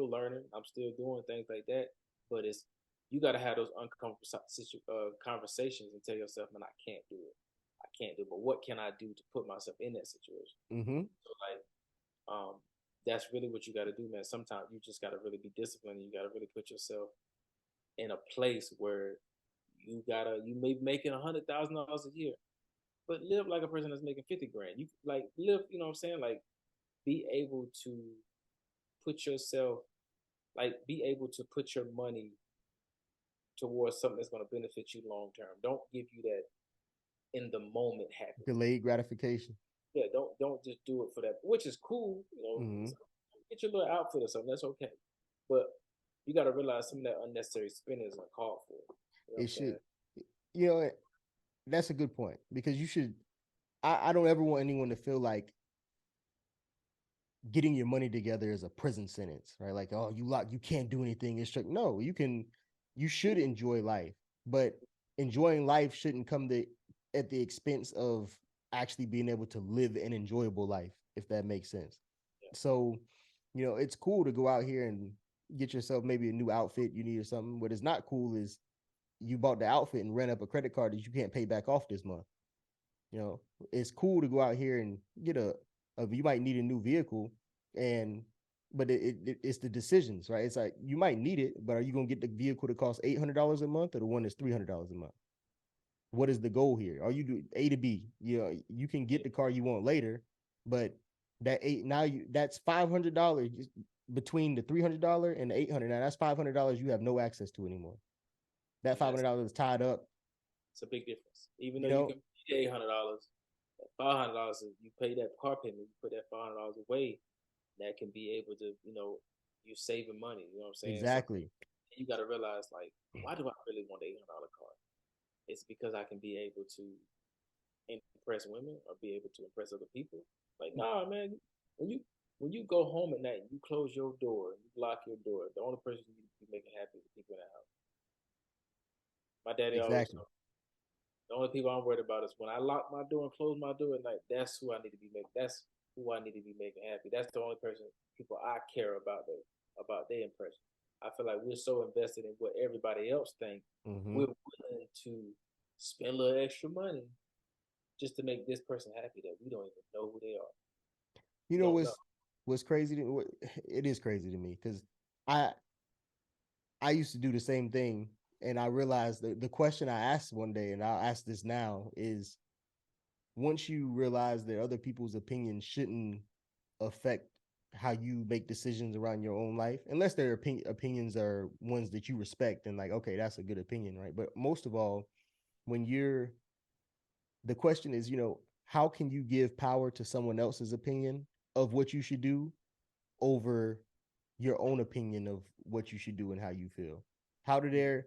learning. I'm still doing things like that. But it's you got to have those uncomfortable conversations and tell yourself, man, I can't do it. I can't do it. But what can I do to put myself in that situation? Mm-hmm. So like that's really what you got to do, man. Sometimes you just got to really be disciplined. And you got to really put yourself in a place where you may be making $100,000 a year, but live like a person that's making 50 grand. You like live, you know what I'm saying? Like be able to put yourself, like be able to put your money towards something that's going to benefit you long term. Don't give you that in the moment happiness. Delayed gratification. Yeah, don't just do it for that, which is cool. You know, Mm-hmm. get your little outfit or something. That's okay, but you got to realize some of that unnecessary spending is uncalled for. You know what It I'm should, saying? you know, that's a good point because you should. I don't ever want anyone to feel like getting your money together is a prison sentence, right? Like, oh, you can't do anything. It's strict. No, you should enjoy life, but enjoying life shouldn't come at the expense of actually being able to live an enjoyable life, if that makes sense. Yeah, So, it's cool to go out here and get yourself maybe a new outfit you need or something. What is not cool is you bought the outfit and ran up a credit card that you can't pay back off this month. You know, it's cool to go out here and get you might need a new vehicle, and but it's the decisions, right? It's like you might need it, but are you gonna get the vehicle that costs $800 a month or the one that's $300 a month? What is the goal here? Are you do A to B? You can get yeah, the car you want later, but that's $500 between the $300 and the $800. Now that's $500 you have no access to anymore. That and five hundred dollars is tied up. it's a big difference. Even though You you know can pay $800, $500, you pay that car payment, you put that $500 away, that can be able to, you saving money. You know what I'm saying? So exactly, you got to realize, like, why do I really want the $800 car? It's because I can be able to impress women or be able to impress other people. Like, nah, man, when you when you go home at night, you close your door, you lock your door. The only person you be making happy is the people in the house. My daddy always exactly. told me, the only people I'm worried about is when I lock my door and close my door at night. That's who I need to be making. That's who I need to be making happy. That's the only people I care about their impression. I feel like we're so invested in what everybody else think, Mm-hmm. we're willing to spend a little extra money just to make this person happy that we don't even know who they are. You We know don't know. what's crazy to it is crazy to me because I I used to do the same thing, and I realized the question I asked one day, and I'll ask this now, is once you realize that other people's opinions shouldn't affect how you make decisions around your own life, unless their opinions are ones that you respect and like, okay, that's a good opinion, right? But most of all, when you're the question is, how can you give power to someone else's opinion of what you should do over your own opinion of what you should do and how you feel? How do Mm-hmm.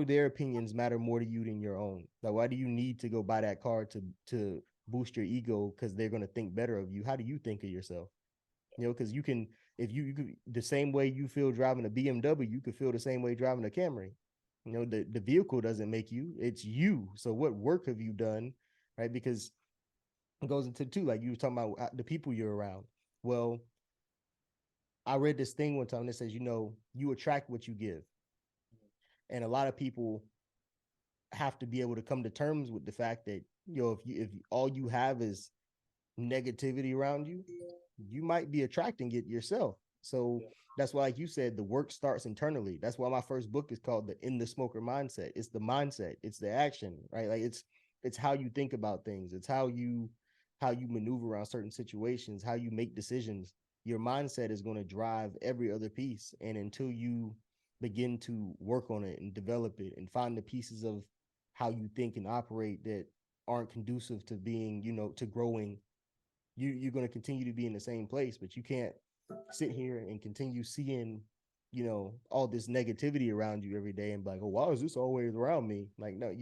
their opinions matter more to you than your own? Like, why do you need to go buy that car to boost your ego because they're going to think better of you? How do you think of yourself? Because you can, if you could, the same way you feel driving a BMW, you could feel the same way driving a Camry. The vehicle doesn't make you, it's you. So what work have you done, right? Because it goes into two, like you were talking about the people you're around. Well, I read this thing one time that says, you attract what you give. And a lot of people have to be able to come to terms with the fact that, if all you have is negativity around you, you might be attracting it yourself. So Yeah, that's why, like you said, the work starts internally. That's why my first book is called the In the Smoker Mindset. It's the mindset, it's the action, right? Like it's how you think about things. It's how you maneuver around certain situations, how you make decisions. Your mindset is going to drive every other piece. And until you begin to work on it and develop it and find the pieces of how you think and operate that aren't conducive to being, to growing, you're going to continue to be in the same place. But you can't sit here and continue seeing, all this negativity around you every day and be like, oh, why is this always around me? Like, no,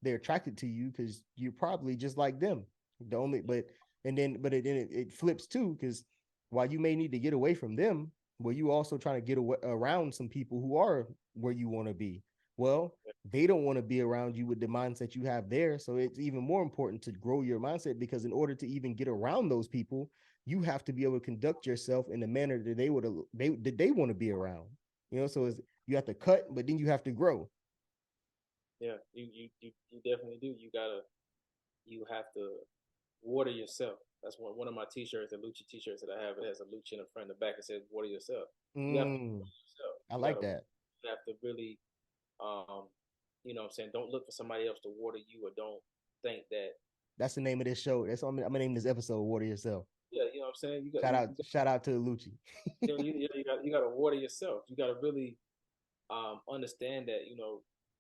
they're attracted to you because you're probably just like them. The only but and then but it flips too, because while you may need to get away from them, well, you also trying to get away, around some people who are where you want to be. Well, they don't want to be around you with the mindset you have there. So it's even more important to grow your mindset, because in order to even get around those people, you have to be able to conduct yourself in the manner that they want to be around. So you have to cut, but then you have to grow. yeah. You definitely do. You have to water yourself. That's one of my T-shirts, the Luchi T-shirts that I have. It has a Luchi in the front and the back. It says "Water yourself." You have to Mm, water yourself. I like that. You have to really, um, what I'm saying. Don't look for somebody else to water you, or don't think that. That's the name of this show. I'm gonna name this episode "Water Yourself." Yeah, you know what I'm saying. Shout out to Oluchi. You got to water yourself. You got to really understand that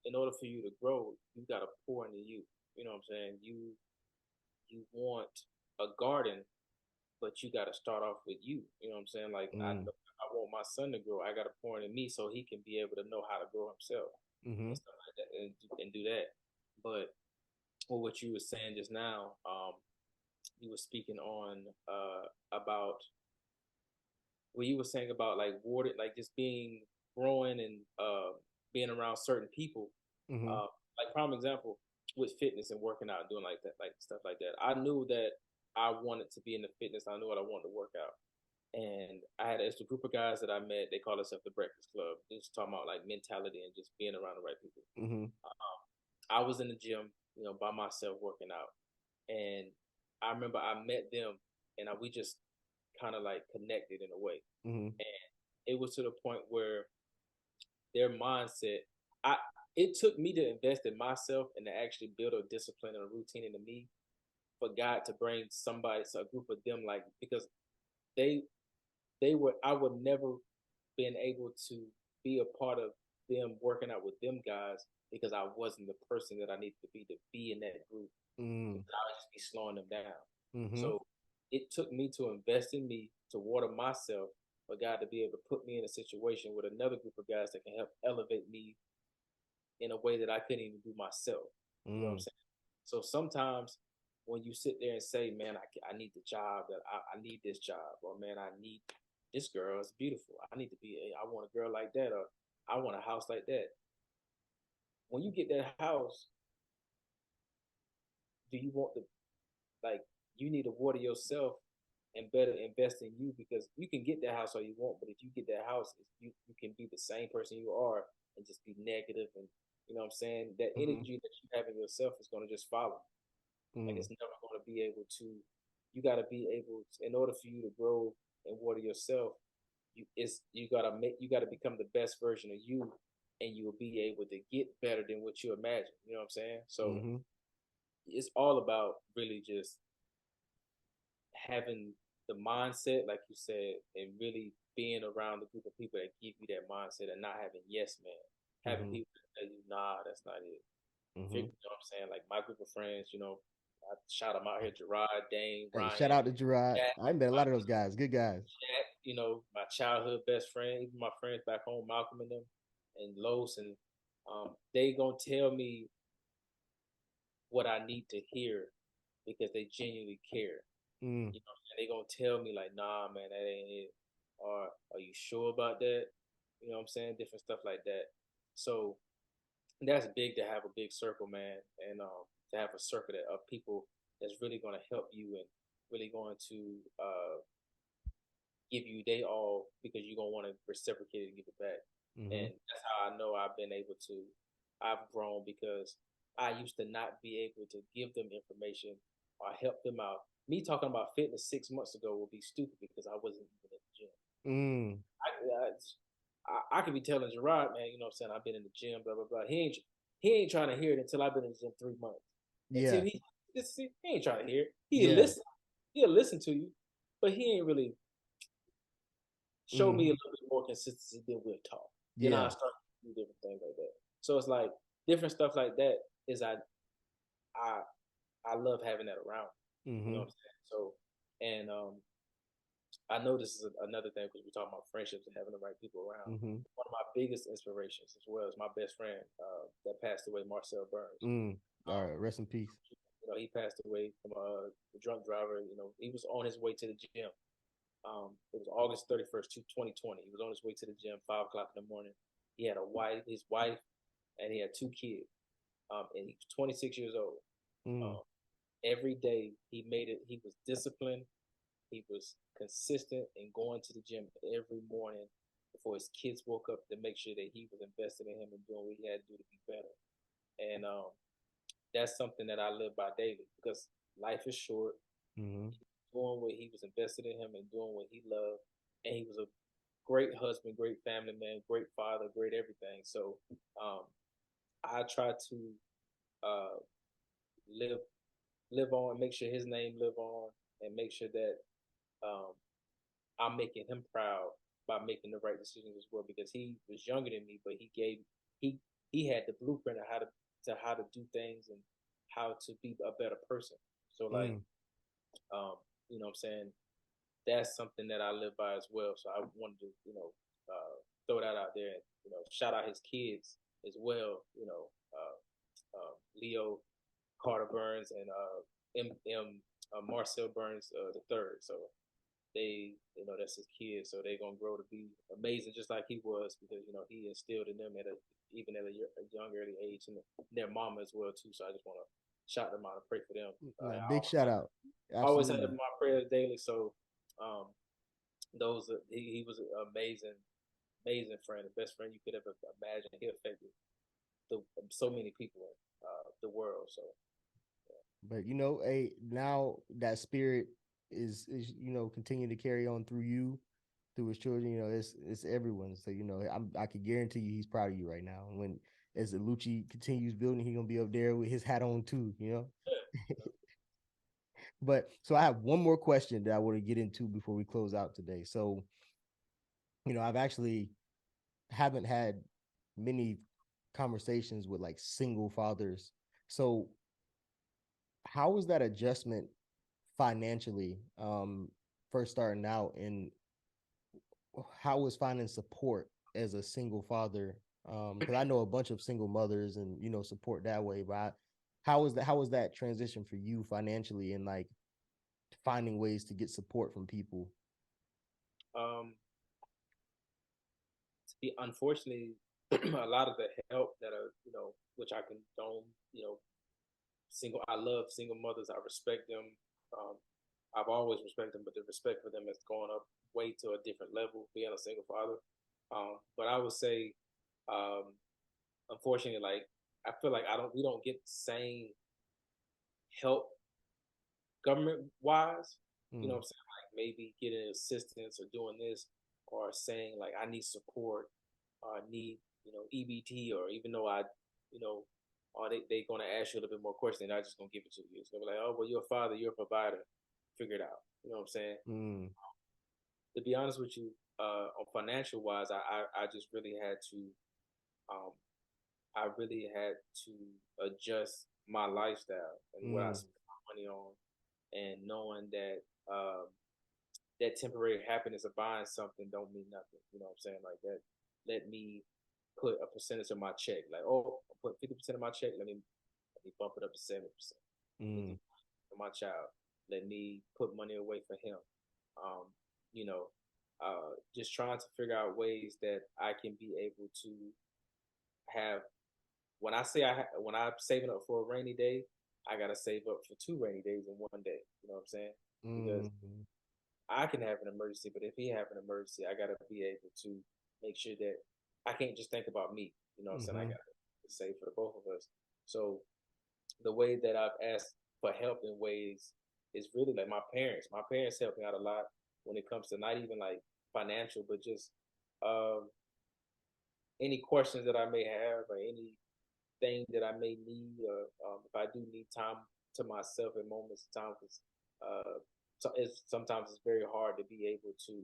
in order for you to grow, you got to pour into you. You know what I'm saying. You want. a garden, but you got to start off with you. You know what I'm saying? Like I Mm. know I want my son to grow. I got to pour into me so he can be able to know how to grow himself Mm-hmm. and stuff like that, and do that. But what you were saying just now, you were speaking on about what you were saying about like water, like just being growing and being around certain people. Mm-hmm. Like prime example with fitness and working out and doing like that, like stuff like that. I knew that I wanted to be in the fitness. I knew what I wanted to work out. And I had a group of guys that I met. They call themselves the Breakfast Club. Just talking about like mentality and just being around the right people. Mm-hmm. I was in the gym, by myself working out, and I remember I met them, and we just kind of like connected in a way. Mm-hmm. And it was to the point where their mindset, I it took me to invest in myself and to actually build a discipline and a routine into me for God to bring somebody, so a group of them, like because they they were I would never been able to be a part of them working out with them guys because I wasn't the person that I needed to be in that group. Mm. I would just be slowing them down. Mm-hmm. So it took me to invest in me to water myself for God to be able to put me in a situation with another group of guys that can help elevate me in a way that I couldn't even do myself. You know what I'm Mm. saying? So sometimes when you sit there and say, man, I need the job that I need this job, or man, I need this girl is beautiful. I need to I want a girl like that, or I want a house like that. When you get that house, do you want the like you need to water yourself and better invest in you because you can get that house all you want, but if you get that house, you can be the same person you are and just be negative and you know what I'm saying? That Mm-hmm. energy that you have in yourself is going to just follow. Like Mm. it's never going to be able to. You got to be able to, in order for you to grow and water yourself. You got to become the best version of you, and you will be able to get better than what you imagine. You know what I'm saying? So Mm-hmm. it's all about really just having the mindset, like you said, and really being around a group of people that give you that mindset and not having yes man, having Mm-hmm. people that tell you, nah, that's not it. Mm-hmm. Figure, you know what I'm saying? Like my group of friends, I shout them out here: Gerard, Dane, Hey, shout Ryan, out to Gerard. Jack, I met a my lot of those guys. Good guys. Jack, my childhood best friend, even my friends back home, Malcolm and them, and Los, and they gonna tell me what I need to hear because they genuinely care. Mm. They gonna tell me like, nah, man, that ain't it. Or are you sure about that? You know what I'm saying? Different stuff like that. So that's big to have a big circle, man, and to have a circle of people that's really gonna help you and really going to give you they all because you're gonna want to reciprocate it and give it back. Mm-hmm. And that's how I know I've grown because I used to not be able to give them information or help them out. Me talking about fitness 6 months ago would be stupid because I wasn't even in the gym. Mm. I could be telling Gerard, man, you know what I'm saying? I've been in the gym, blah, blah, blah. He ain't trying to hear it until I've been in the gym 3 months. Until Yeah. he ain't trying to hear it. Yeah. He'll listen to you, but he ain't really show me a Mm. little bit more consistency than we'll talk. Then I Yeah. start to do different things like that. So it's like different stuff like that is I I love having that around. You know Mm-hmm. what I'm saying? So and I know this is another thing because we're talking about friendships and having the right people around. Mm-hmm. One of my biggest inspirations as well is my best friend that passed away, Marcel Burns. Mm. All Um, right. Rest in peace. he passed away from a drunk driver. He was on his way to the gym. It was August 31st, 2020. He was on his way to the gym, 5 o'clock in the morning. He had his wife, and he had 2 kids. And he was 26 years old. Mm. Um, every day he made it. He was disciplined. He was consistent in going to the gym every morning before his kids woke up to make sure that he was invested in him and doing what he had to do to be better. And that's something that I live by daily because life is short. Mm-hmm. Doing what he was invested in him and doing what he loved, and he was a great husband, great family man, great father, great everything. So um, I try to uh, live live on, make sure his name live on, and make sure that um, I'm making him proud by making the right decisions as well. Because he was younger than me, but he he had the blueprint of how to do things and how to be a better person. So like Mm. You know what I'm saying? That's something that I live by as well. So I wanted to, throw that out there. Shout out his kids as well. Leo Carter Burns and Marcel Burns the third. So that's his kids. So they're gonna grow to be amazing, just like he was, because he instilled in them even at a young early age, and their mama as well too. So I just want to shout them out and pray for them. Nah, big shout out. I always had Absolutely. them in my prayers daily. So um, he was an amazing friend, the best friend you could ever imagine. He affected so many people in the world. So But hey, now that spirit is continue to carry on through you, through his children. It's everyone. So I can guarantee you he's proud of you right now. And when as Oluchi continues building, he's gonna be up there with his hat on too. But so I have one more question that I want to get into before we close out today. So I've actually haven't had many conversations with like single fathers. So how was that adjustment financially, first starting out, and how was finding support as a single father? Because I know a bunch of single mothers and support that way, but how was that transition for you financially, and like finding ways to get support from people? um, unfortunately, a lot of the help that are which I condone, single. I love single mothers. I respect them. Um, I've always respected them, but the respect for them has gone up way to a different level. Being a single father, but I would say, um, unfortunately, like I feel like we don't get the same help government wise. You know Mm, what I'm saying? Like maybe getting assistance or doing this, or saying like I need support, or I need EBT, or even though you know or they gonna ask you a little bit more questions, they're not just gonna give it to you. It's gonna be like, oh well, you're a father, you're a provider, figure it out. You know what I'm saying? mm, To be honest with you, on financial wise, I just really had to um adjust my lifestyle and what I mm, spend my money on, and knowing that that temporary happiness of buying something don't mean nothing. You know what I'm saying? Like that, let me put a percentage of my check. Like, oh, I put 50% of my check. Let me bump it up to 70%. Let me do mm, for my child. Let me put money away for him. Um, you know, just trying to figure out ways that I can be able to have. When I say when I'm saving up for a rainy day, I gotta save up for 2 rainy days in one day. You know what I'm saying? Because mm, I can have an emergency, but if he have an emergency, I gotta be able to make sure that I can't just think about me. You know what I'm saying? I mm-hmm. gotta save for the both of us. So the way that I've asked for help in ways is really like my parents. My parents help me out a lot when it comes to not even like financial, but just um, any questions that I may have, or anything that I may need, or if I do need time to myself at moments of time, because sometimes it's very hard to be able to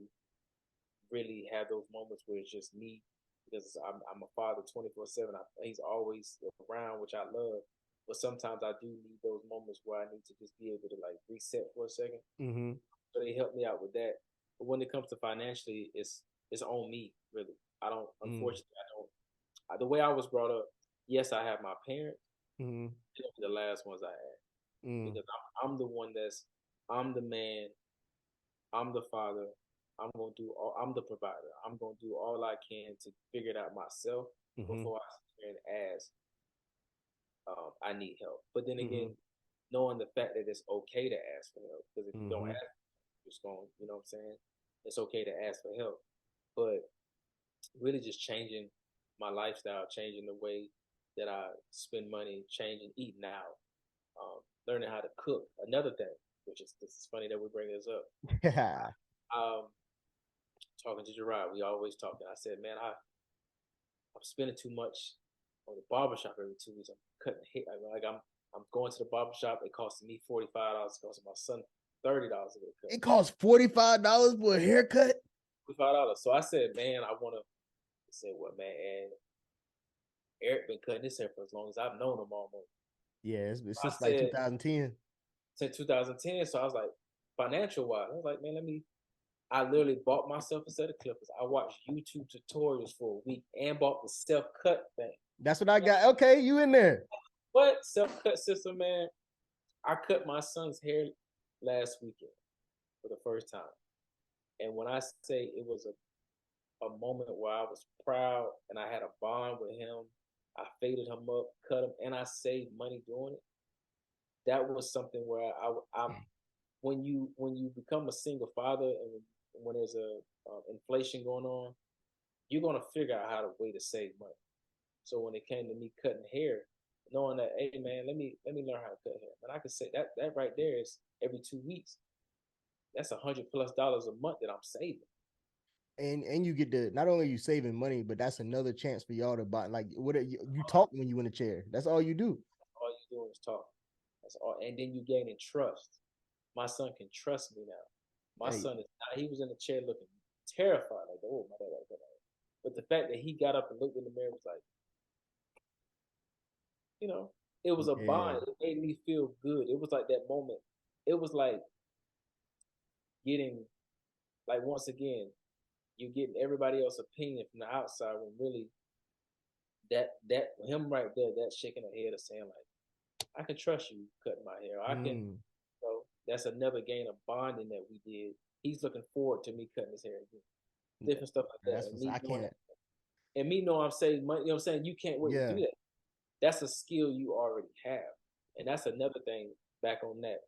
really have those moments where it's just me, because I'm a father 24/7. He's always around, which I love. But sometimes I do need those moments where I need to just be able to like reset for a second. Mm-hmm. So they help me out with that. But when it comes to financially, it's on me really. I don't. Mm, Unfortunately, I don't. The way I was brought up, yes, I have my parents. mm, They're the last ones I had, mm, because I'm the one I'm the man, I'm the father. I'm the provider. I'm gonna do all I can to figure it out myself mm-hmm. before I sit here and ask. I need help. But then Mm-hmm. again, knowing the fact that it's okay to ask for help, because if you don't Mm-hmm. ask, it's going. You know what I'm saying? It's okay to ask for help, but really just changing my lifestyle, changing the way that I spend money, changing eating out, learning how to cook. Another thing, which is this is funny that we bring this up. Yeah. Um, talking to Gerard, we always talking. I said, man, I'm spending too much on the barbershop every 2 weeks. I'm cutting hair. I'm going to the barbershop. It costs me $45. It costs my son $30 to get a cut. It costs $45 for a haircut. $45. So I said, man, I want to say, what, man? And Eric been cutting his hair for as long as I've known him almost. Yeah, it's I since like said, 2010. since 2010. So I was like, financial wise, I was like, man, I literally bought myself a set of clippers. I watched YouTube tutorials for a week and bought the self cut thing. That's what I got. Okay, you in there. What self cut system, man? I cut my son's hair last weekend for the first time. And when I say it was a moment where I was proud and I had a bond with him, I faded him up, cut him, and I saved money doing it. That was something where I'm when you become a single father and when there's a inflation going on, you're gonna figure out how to way to save money. So when it came to me cutting hair, knowing that, hey man, let me learn how to cut hair, and I could say that right there is every 2 weeks. That's $100+ a month that I'm saving. And you get to, not only are you saving money, but that's another chance for y'all to buy. Like, what are you talk when you in a chair? That's all you do. All you doing is talk. That's all, and then you gaining trust. My son can trust me now. My Hey, son is not. He was in the chair looking terrified, like, oh my God. But the fact that he got up and looked in the mirror was like, you know, it was a yeah. bond. It made me feel good. It was like that moment. It was like getting, like, once again, you're getting everybody else's opinion from the outside when really that him right there, that shaking the head of saying like, I can trust you cutting my hair. I can. Mm, So that's another gain of bonding that we did. He's looking forward to me cutting his hair again. Different stuff like that, that's and what me I doing can't. that, and me know I'm saving money. You know what I'm saying? You can't wait to Yeah. do that. That's a skill you already have, and that's another thing. Back on that,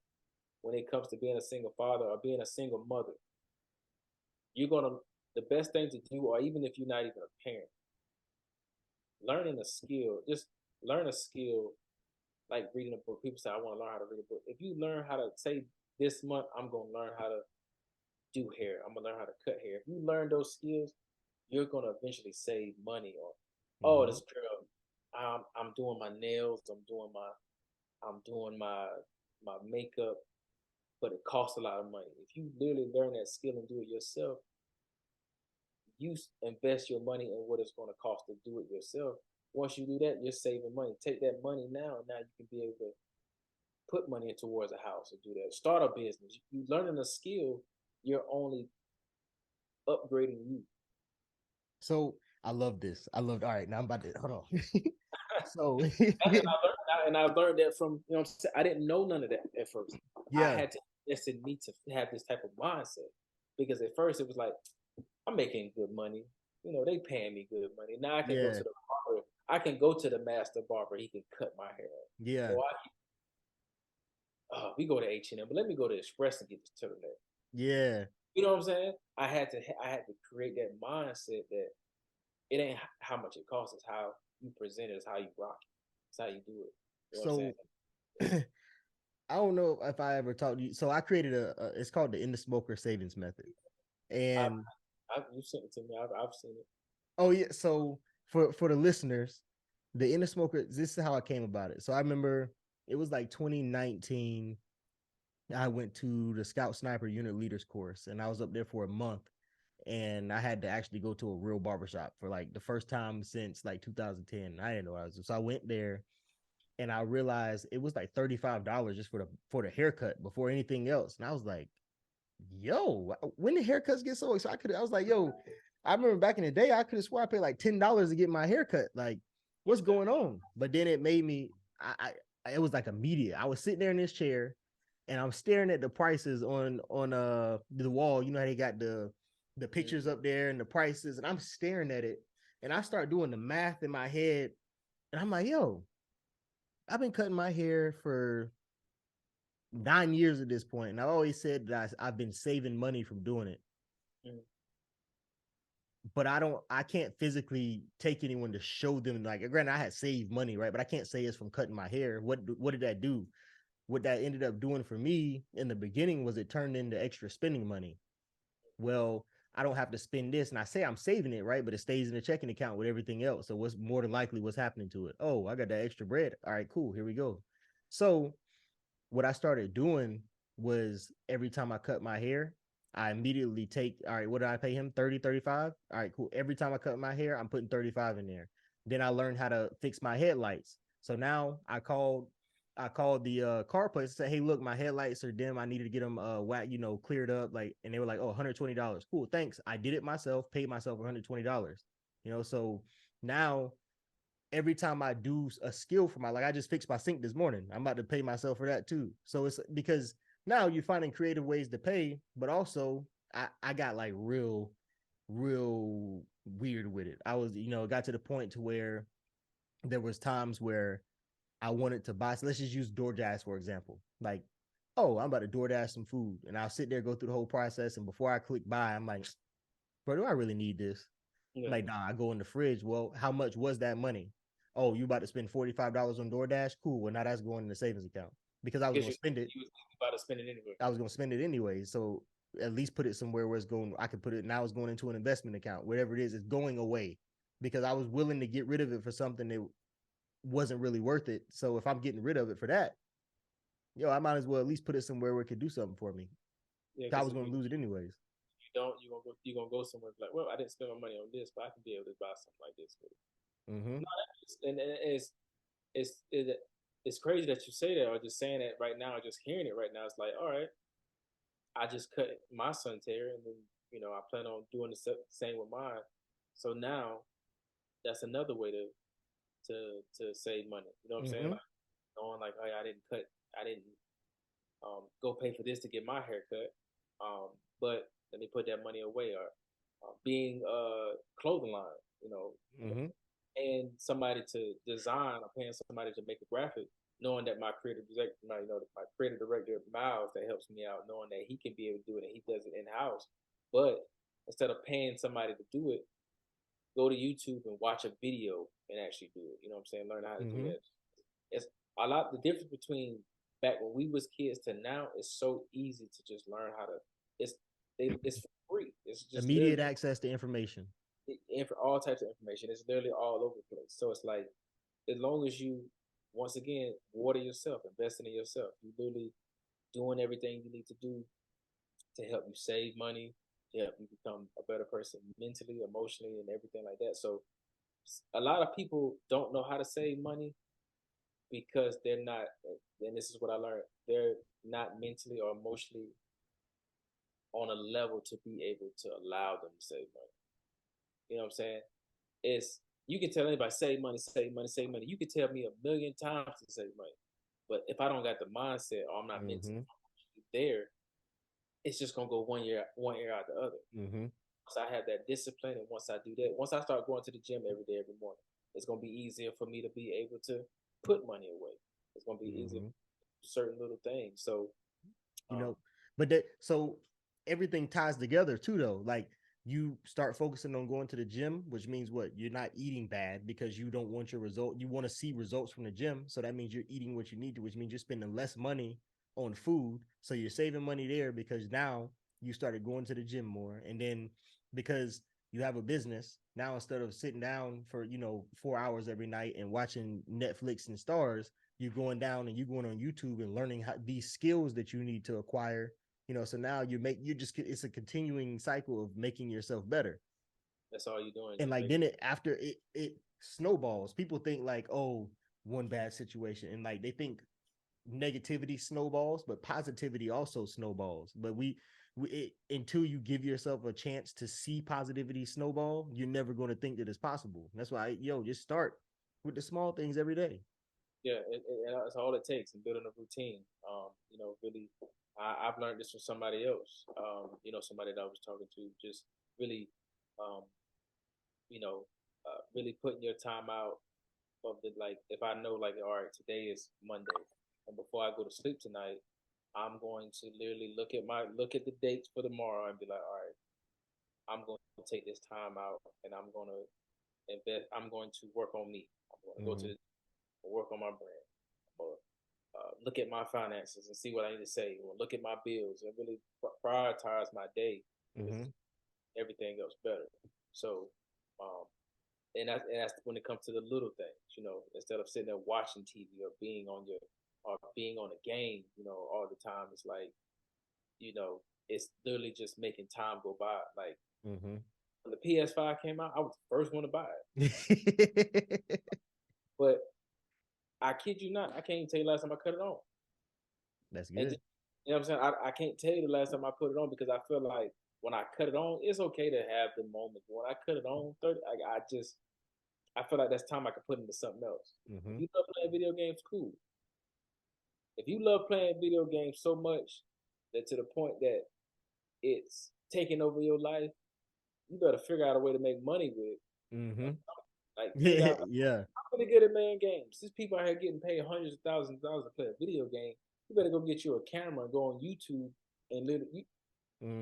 when it comes to being a single father or being a single mother, you're gonna the best thing to do, or even if you're not even a parent, learning a skill. Just learn a skill like reading a book. People say, I want to learn how to read a book. If you learn how to say this month, I'm gonna learn how to do hair. I'm gonna learn how to cut hair. If you learn those skills, you're gonna eventually save money. Or, oh, Mm-hmm. this girl, I'm doing my nails. I'm doing my makeup, but it costs a lot of money. If you literally learn that skill and do it yourself, you invest your money in what it's going to cost to do it yourself. Once you do that, you're saving money. Take that money now, and now you can be able to put money towards a house or do that. Start a business. You learning a skill, you're only upgrading you. So I love this. I love. All right, now I'm about to hold on. So And I learned that from I didn't know none of that at first. I yeah, had to invest in me to have this type of mindset because at first it was like I'm making good money. They paying me good money. Now I can go yeah, to the barber. I can go to the master barber. He can cut my hair. yeah, Or we go to H&M, but let me go to Express and get this turtleneck. yeah. You know what I'm saying? I had to create that mindset that it ain't how much it costs, it's how you present it, it's how you rock it, it's how you do it. You know what I'm saying? So I don't know if I ever talked to you. So I created it's called the In the Smoker Savings Method. I, And you sent it to me. I've seen it. oh yeah, so for the listeners, the In the Smoker, this is how I came about it. So I remember it was like 2019. I went to the Scout Sniper Unit Leaders course, and I was up there for a month. And I had to actually go to a real barbershop for like the first time since like 2010. I didn't know what I was doing. So I went there and I realized it was like $35 just for the haircut before anything else. And I was like, yo, when the haircuts get so expensive, I was like, yo, I remember back in the day, I could have swore I paid like $10 to get my haircut. Like, what's going on? But then it made me, it was like immediate. I was sitting there in this chair and I'm staring at the prices on the wall. You know how they got the pictures up there and the prices, and I'm staring at it, and I start doing the math in my head, and I'm like, yo, I've been cutting my hair for 9 years at this point, and I always said that I've been saving money from doing it, Mm-hmm. but I can't physically take anyone to show them. Like, granted, I had saved money, right? But I can't say it's from cutting my hair. What did that do? What that ended up doing for me in the beginning was it turned into extra spending money. Well, I don't have to spend this, and I say I'm saving it, right? But it stays in the checking account with everything else. So what's more than likely what's happening to it? Oh, I got that extra bread. All right, cool. Here we go. So what I started doing was every time I cut my hair, I immediately take, all right, what did I pay him? 30, 35. All right, cool. Every time I cut my hair, I'm putting 35 in there. Then I learned how to fix my headlights. So now I called I called the car place and said, "Hey, look, my headlights are dim. I needed to get them cleared up." Like, and they were like, "Oh, $120. Cool, thanks." I did it myself, paid myself $120. So now every time I do a skill for I just fixed my sink this morning. I'm about to pay myself for that too. So it's because now you're finding creative ways to pay, but also I got like real weird with it. I was, it got to the point to where there was times where I wanted to buy. So let's just use DoorDash for example. Like, oh, I'm about to DoorDash some food, and I'll sit there, go through the whole process, and before I click buy, I'm like, bro, do I really need this? Yeah. Like, nah, I go in the fridge. Well, how much was that money? Oh, you about to spend $45 on DoorDash? Cool. Well, now that's going in the savings account because I was Because going to spend it. you was about to spend it anyway. I was going to spend it anyway. So at least put it somewhere where it's going. I could put it now. It's going into an investment account, whatever it is. It's going away because I was willing to get rid of it for something that wasn't really worth it. So if I'm getting rid of it for that, I might as well at least put it somewhere where it could do something for me. Yeah, I because was if going to lose it anyways. you don't, you gonna go somewhere like, well, I didn't spend my money on this, but I can be able to buy something like this. Mm-hmm. No, and it's it, it's crazy that you say that, or just saying it right now, or just hearing it right now. It's like, all right, I just cut my sun's hair, and then I plan on doing the same with mine. So now that's another way to save money. You know what I'm saying? Mm-hmm. Like knowing like, hey, I didn't go pay for this to get my hair cut, but let me put that money away. Or being a clothing line, Mm-hmm. paying somebody to design or paying somebody to make a graphic, knowing that my creative director, my creative director Miles, that helps me out, knowing that he can be able to do it and he does it in house. But instead of paying somebody to do it, go to YouTube and watch a video and actually do it. You know what I'm saying? Learn how to do Mm-hmm. that. It's a lot. The difference between back when we was kids to now is so easy to just learn how to. It's it's free. It's just Immediate literally access to information. for all types of information. It's literally all over the place. So it's like as long as you once again water yourself, investing in yourself, you literally doing everything you need to do to help you save money, to help you become a better person mentally, emotionally, and everything like that. So a lot of people don't know how to save money because they're not, and this is what I learned, they're not mentally or emotionally on a level to be able to allow them to save money. You know what I'm saying? It's you can tell anybody save money, save money, save money. You can tell me a million times to save money, but if I don't got the mindset or I'm not mentally Mm-hmm. there, it's just gonna go one ear out the other. Mm-hmm. Once I have that discipline, and once I do that, once I start going to the gym every day, every morning, it's gonna be easier for me to be able to put money away. It's gonna be easier Mm-hmm. for certain little things. So, you um, know but that so everything ties together too though. Like, you start focusing on going to the gym, which means what? You're not eating bad because you don't want your result. You want to see results from the gym, so that means you're eating what you need to, which means you're spending less money on food, so you're saving money there because now you started going to the gym more. And then because you have a business now, instead of sitting down for 4 hours every night and watching Netflix and stars, you're going down and you're going on YouTube and learning how these skills that you need to acquire. So now you just it's a continuing cycle of making yourself better. that's all you're doing. And Just like make then after it snowballs. People think like, oh, one bad situation, and like they think negativity snowballs, but positivity also snowballs. But until you give yourself a chance to see positivity snowball, you're never going to think that it's possible. That's why, just start with the small things every day. yeah, that's all it takes in building a routine. Really, I've learned this from somebody else. Somebody that I was talking to, just really, um, really putting your time out of the like. If I know like, all right, today is Monday, and before I go to sleep tonight, I'm going to literally look at the dates for tomorrow and be like, all right, I'm going to take this time out and I'm going to invest. I'm going to work on me. I'm going to go to Mm-hmm. work on my brand. Or look at my finances and see what I need to say. Or look at my bills and really prioritize my day because Mm-hmm. everything else better. So, um, and that's when it comes to the little things. Instead of sitting there watching TV or being on a game, all the time. It's like, it's literally just making time go by. Like Mm-hmm. when the PS5 came out, I was the first one to buy it. Mm-hmm. But I kid you not, I can't even tell you last time I cut it on. That's And good. you know what I'm saying? I can't tell you the last time I put it on because I feel like when I cut it on, it's okay to have the moment. When I cut it on, 30, I feel like that's time I can put into something else. If Mm-hmm. you love playing video games, cool. If you love playing video games so much that to the point that it's taking over your life, you better figure out a way to make money with. Mm-hmm. Like figure Yeah, out yeah. I'm really good at playing games. These people out here getting paid hundreds of thousands of dollars to play a video game. You better go get you a camera and go on YouTube and literally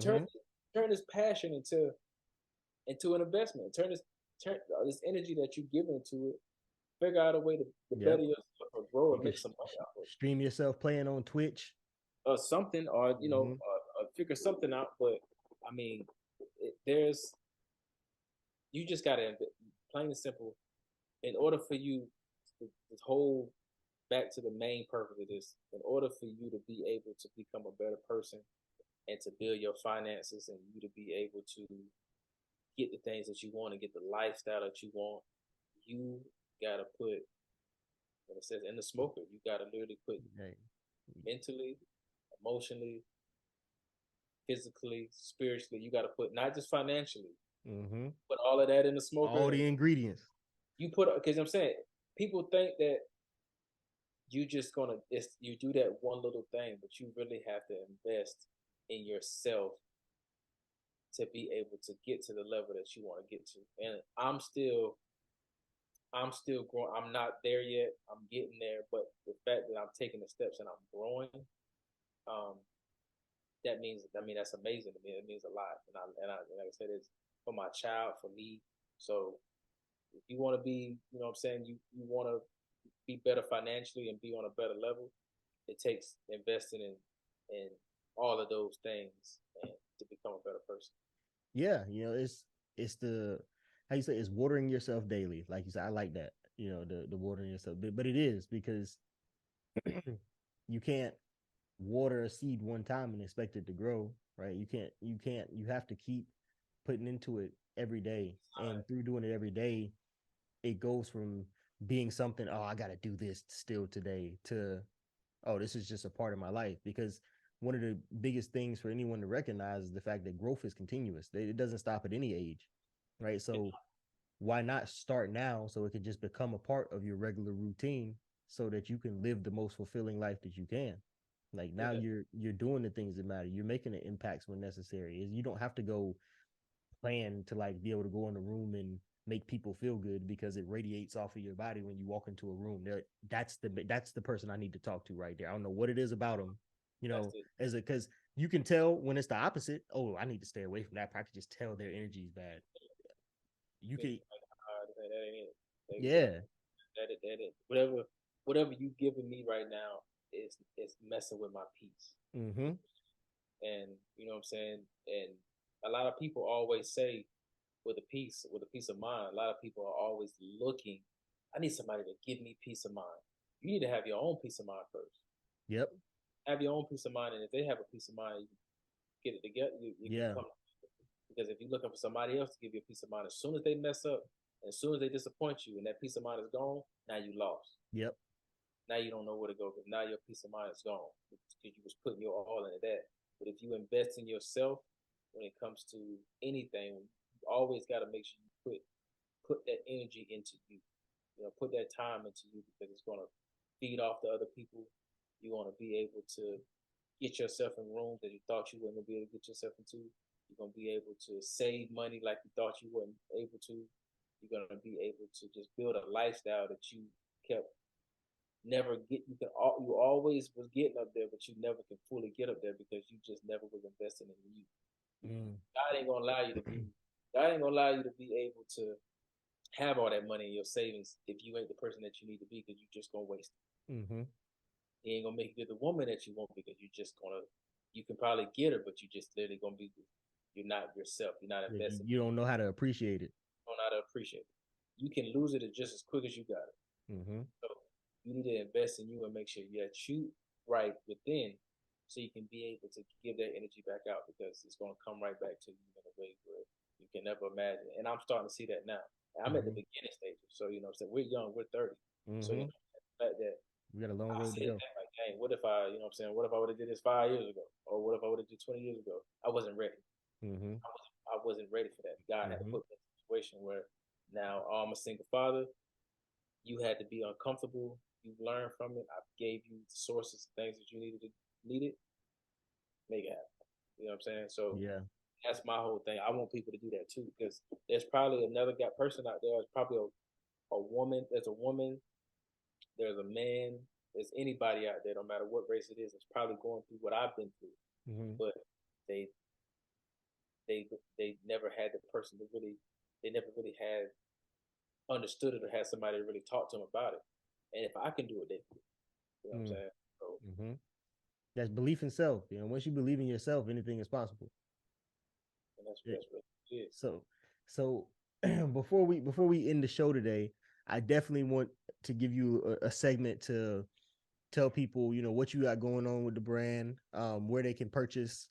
turn Mm-hmm. turn this passion into an investment. Turn this energy that you give into it. Figure out a way to better Yep. yourself or grow You and can make some money out of it, stream yourself playing on Twitch. or something, or Mm-hmm. figure something out. But I mean, there's you just gotta plain and simple. In order for you, this whole back to the main purpose of this, in order for you to be able to become a better person and to build your finances and you to be able to get the things that you want and get the lifestyle that you want, you gotta put, when it says in the smoker, you gotta literally put Hey. mentally, emotionally, physically, spiritually, you gotta put not just financially, Mm-hmm. put all of that in the smoker. All And the ingredients. you put, because I'm saying, people think that you just gonna you do that one little thing, but you really have to invest in yourself to be able to get to the level that you want to get to. And I'm still growing. I'm not there yet. I'm getting there, but the fact that I'm taking the steps and I'm growing, um, that's amazing to me. It means a lot. And like I said, it's for my child, for me. So if you want to be, you know what I'm saying, you want to be better financially and be on a better level, it takes investing in all of those things and to become a better person. Yeah, it's the how you say it's watering yourself daily. Like you said, I like that. The watering yourself, but it is because you can't water a seed one time and expect it to grow, right? You have to keep putting into it every day. And through doing it every day, it goes from being something, oh, I gotta do this still today to oh, this is just a part of my life. Because one of the biggest things for anyone to recognize is the fact that growth is continuous. It doesn't stop at any age, right? So why not start now so it can just become a part of your regular routine so that you can live the most fulfilling life that you can. Like now Yeah, you're doing the things that matter. You're making the impacts when necessary. You don't have to go plan to like be able to go in a room and make people feel good because it radiates off of your body when you walk into a room. That's the person I need to talk to right there. I don't know what it is about them, that's it. as a because you can tell when it's the opposite. Oh, I need to stay away from that. I can just tell their energy is bad. You Like, can, that ain't it. yeah. Whatever you giving me right now is messing with my peace. Mm-hmm. And you know what I'm saying? And a lot of people always say with a peace of mind, a lot of people are always looking, I need somebody to give me peace of mind. You need to have your own peace of mind first. Yep. Have your own peace of mind, and if they have a peace of mind, you get it together. You can Yeah. come, because if you're looking for somebody else to give you a peace of mind, as soon as they mess up, as soon as they disappoint you, and that peace of mind is gone, now you lost. Yep. Now you don't know where to go because now your peace of mind is gone because you was putting your all into that. But if you invest in yourself when it comes to anything, you always got to make sure you put that energy into you. Put that time into you because it's going to feed off the other people. You want to be able to get yourself in rooms that you thought you wouldn't be able to get yourself into. You're going to be able to save money like you thought you weren't able to. You're going to be able to just build a lifestyle that you kept never get. You always was getting up there, but you never can fully get up there because you just never was investing in you. Mm. God ain't gonna allow you to be. God ain't gonna allow you to be able to have all that money in your savings if you ain't the person that you need to be because you just gonna waste it. Mm-hmm. He ain't gonna make you the woman that you want because you just gonna. You can probably get her, but you just literally gonna be. You're not yourself. You're not You, investing. you don't know how to appreciate it. You don't know how to appreciate it. You can lose it just as quick as you got it. Mm-hmm. So you need to invest in you and make sure you shoot right within so you can be able to give that energy back out because it's going to come right back to you in a way where you can never imagine. And I'm starting to see that now. I'm at the Mm-hmm. beginning stages. So, what I'm saying, we're young, we're 30. So, Mm-hmm. fact that We got a long I road to sit go. back like, dang, what if I, you know what I'm saying? What if I would have did this 5 years ago? Or what if I would have did 20 years ago? I wasn't ready. Mm-hmm. I wasn't ready for that. God had to Mm-hmm. put me in a situation where now I'm a single father. You had to be uncomfortable. You learned from it. I gave you the sources, things that you needed. Make it happen. You know what I'm saying? So Yeah. that's my whole thing. I want people to do that too, because there's probably another guy person out there. There's probably a woman. There's a woman. There's a man. There's anybody out there, no matter what race it is, that's probably going through what I've been through. Mm-hmm. But they they never had the person to really. They never really had understood it or had somebody to really talk to them about it. And if I can do it, they can. You know what I'm saying? So, Mm-hmm. That's belief in self. You know, once you believe in yourself, anything is possible. and that's Yeah. that's what it is. So, so before we end the show today, I definitely want to give you a segment to tell people, you know, what you got going on with the brand, where they can purchase,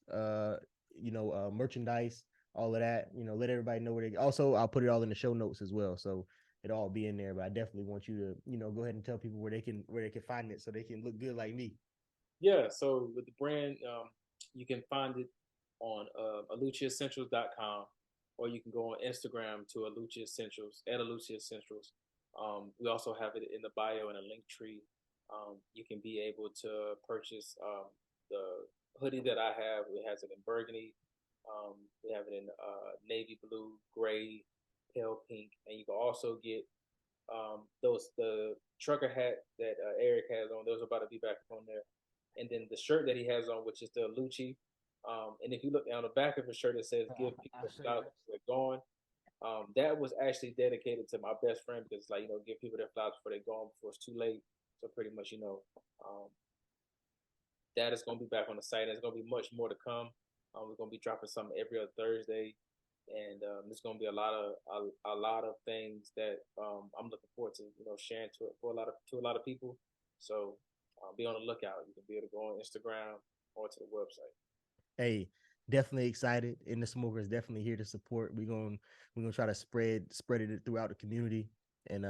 merchandise, all of that. You know, let everybody know where they. Also, I'll put it all in the show notes as well, so it'll all be in there. But I definitely want you to, go ahead and tell people where they can find it, so they can look good like me. Yeah. So with the brand, you can find it on aluchiessentials.com, or you can go on Instagram to Oluchi Essentials at Oluchi Essentials. We also have it in the bio and a link tree. You can be able to purchase the hoodie that I have. It has it in burgundy. We have it in navy blue, gray, pale pink, and you can also get those the trucker hat that Eric has on. Those are about to be back on there, and then the shirt that he has on, which is the Lucci. And if you look down the back of his shirt, it says "Give people flowers before they're gone." That was actually dedicated to my best friend because, like, give people their flowers before they're gone before it's too late. So pretty much, um, that is going to be back on the site. There's going to be much more to come. We're going to be dropping something every other Thursday, and there's going to be a lot of things that I'm looking forward to, sharing for a lot of people. So be on the lookout. You can be able to go on Instagram or to the website. Hey, definitely excited, and the smoker is definitely here to support. We're gonna try to spread it throughout the community, and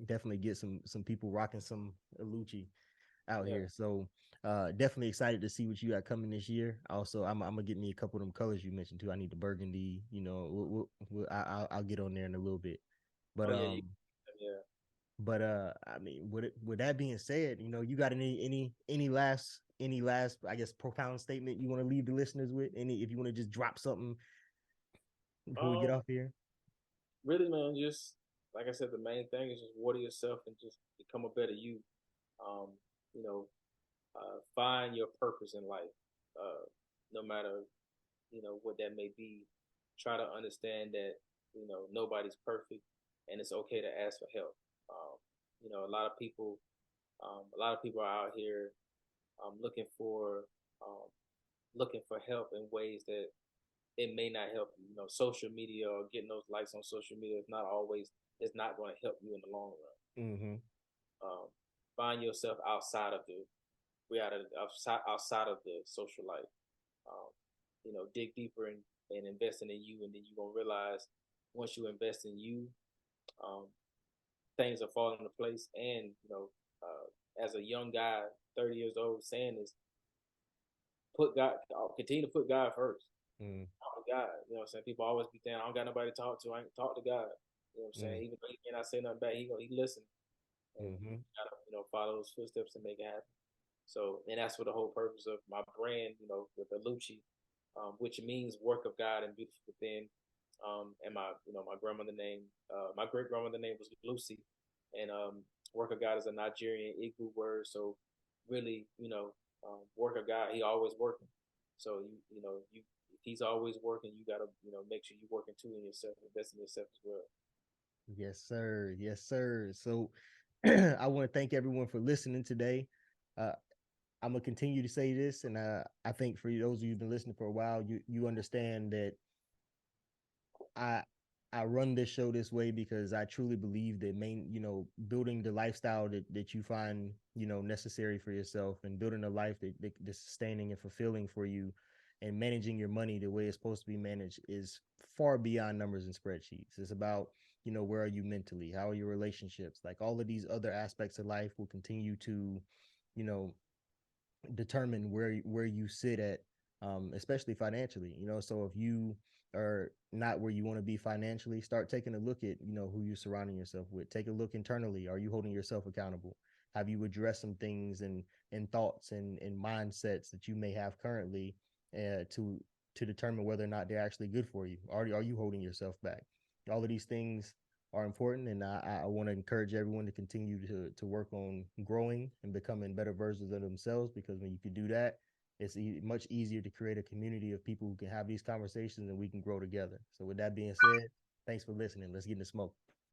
definitely get some people rocking some Aluchi out Yeah. here. So definitely excited to see what you got coming this year. Also, I'm gonna get me a couple of them colors you mentioned too. I need the burgundy. I'll get on there in a little bit. But Oh yeah. Yeah. I mean, with that being said, you got any last I guess profound statement you want to leave the listeners with? Any if you want to just drop something before we get Um. off here? Really, man. Just like I said, the main thing is just water yourself and just become a better you. Um. You know, find your purpose in life. No matter what that may be. Try to understand that nobody's perfect, and it's okay to ask for help. Um, a lot of people are out here looking for um, looking for help in ways that it may not help you. Social media or getting those likes on social media is not going to help you in the long run. Mm-hmm. Find yourself outside of the reality, outside of the social life. Um, dig deeper and investing in you, and then you're gonna realize once you invest in you, um, things are falling into place. And as a young guy, 30 years old, saying this, put God, continue to put God first. Mm-hmm. Talk to God. You know what I'm saying? People always be saying, I don't got nobody to talk to. I ain't talk to God. You know what I'm saying? Even though he may not say nothing back, he listen, and Mm-hmm. you gotta follow those footsteps and make it happen. So, and that's for the whole purpose of my brand, with the Lucci, which means work of God and beautiful within. And my grandmother name, my great grandmother name was Lucy, and work of God is a Nigerian Igbo word. So, really, work of God, he always working. So if he's always working, you gotta, make sure you're working too in yourself, invest in yourself as well. Yes, sir. Yes, sir. So I want to thank everyone for listening today. Uh, I'm gonna continue to say this, and I think for those of you who've been listening for a while, you understand that I I run this show this way because I truly believe that building the lifestyle that you find necessary for yourself, and building a life that's sustaining and fulfilling for you, and managing your money the way it's supposed to be managed is far beyond numbers and spreadsheets. It's about where are you mentally? How are your relationships? Like all of these other aspects of life will continue to, you know, determine where you sit at, especially financially. So if you are not where you want to be financially, start taking a look at who you're surrounding yourself with. Take a look internally. Are you holding yourself accountable? Have you addressed some things and thoughts and mindsets that you may have currently, to determine whether or not they're actually good for you? Are you holding yourself back? All of these things are important, and I want to encourage everyone to continue to work on growing and becoming better versions of themselves, because when you can do that, it's much easier to create a community of people who can have these conversations and we can grow together. So with that being said, thanks for listening. Let's get in the smoke.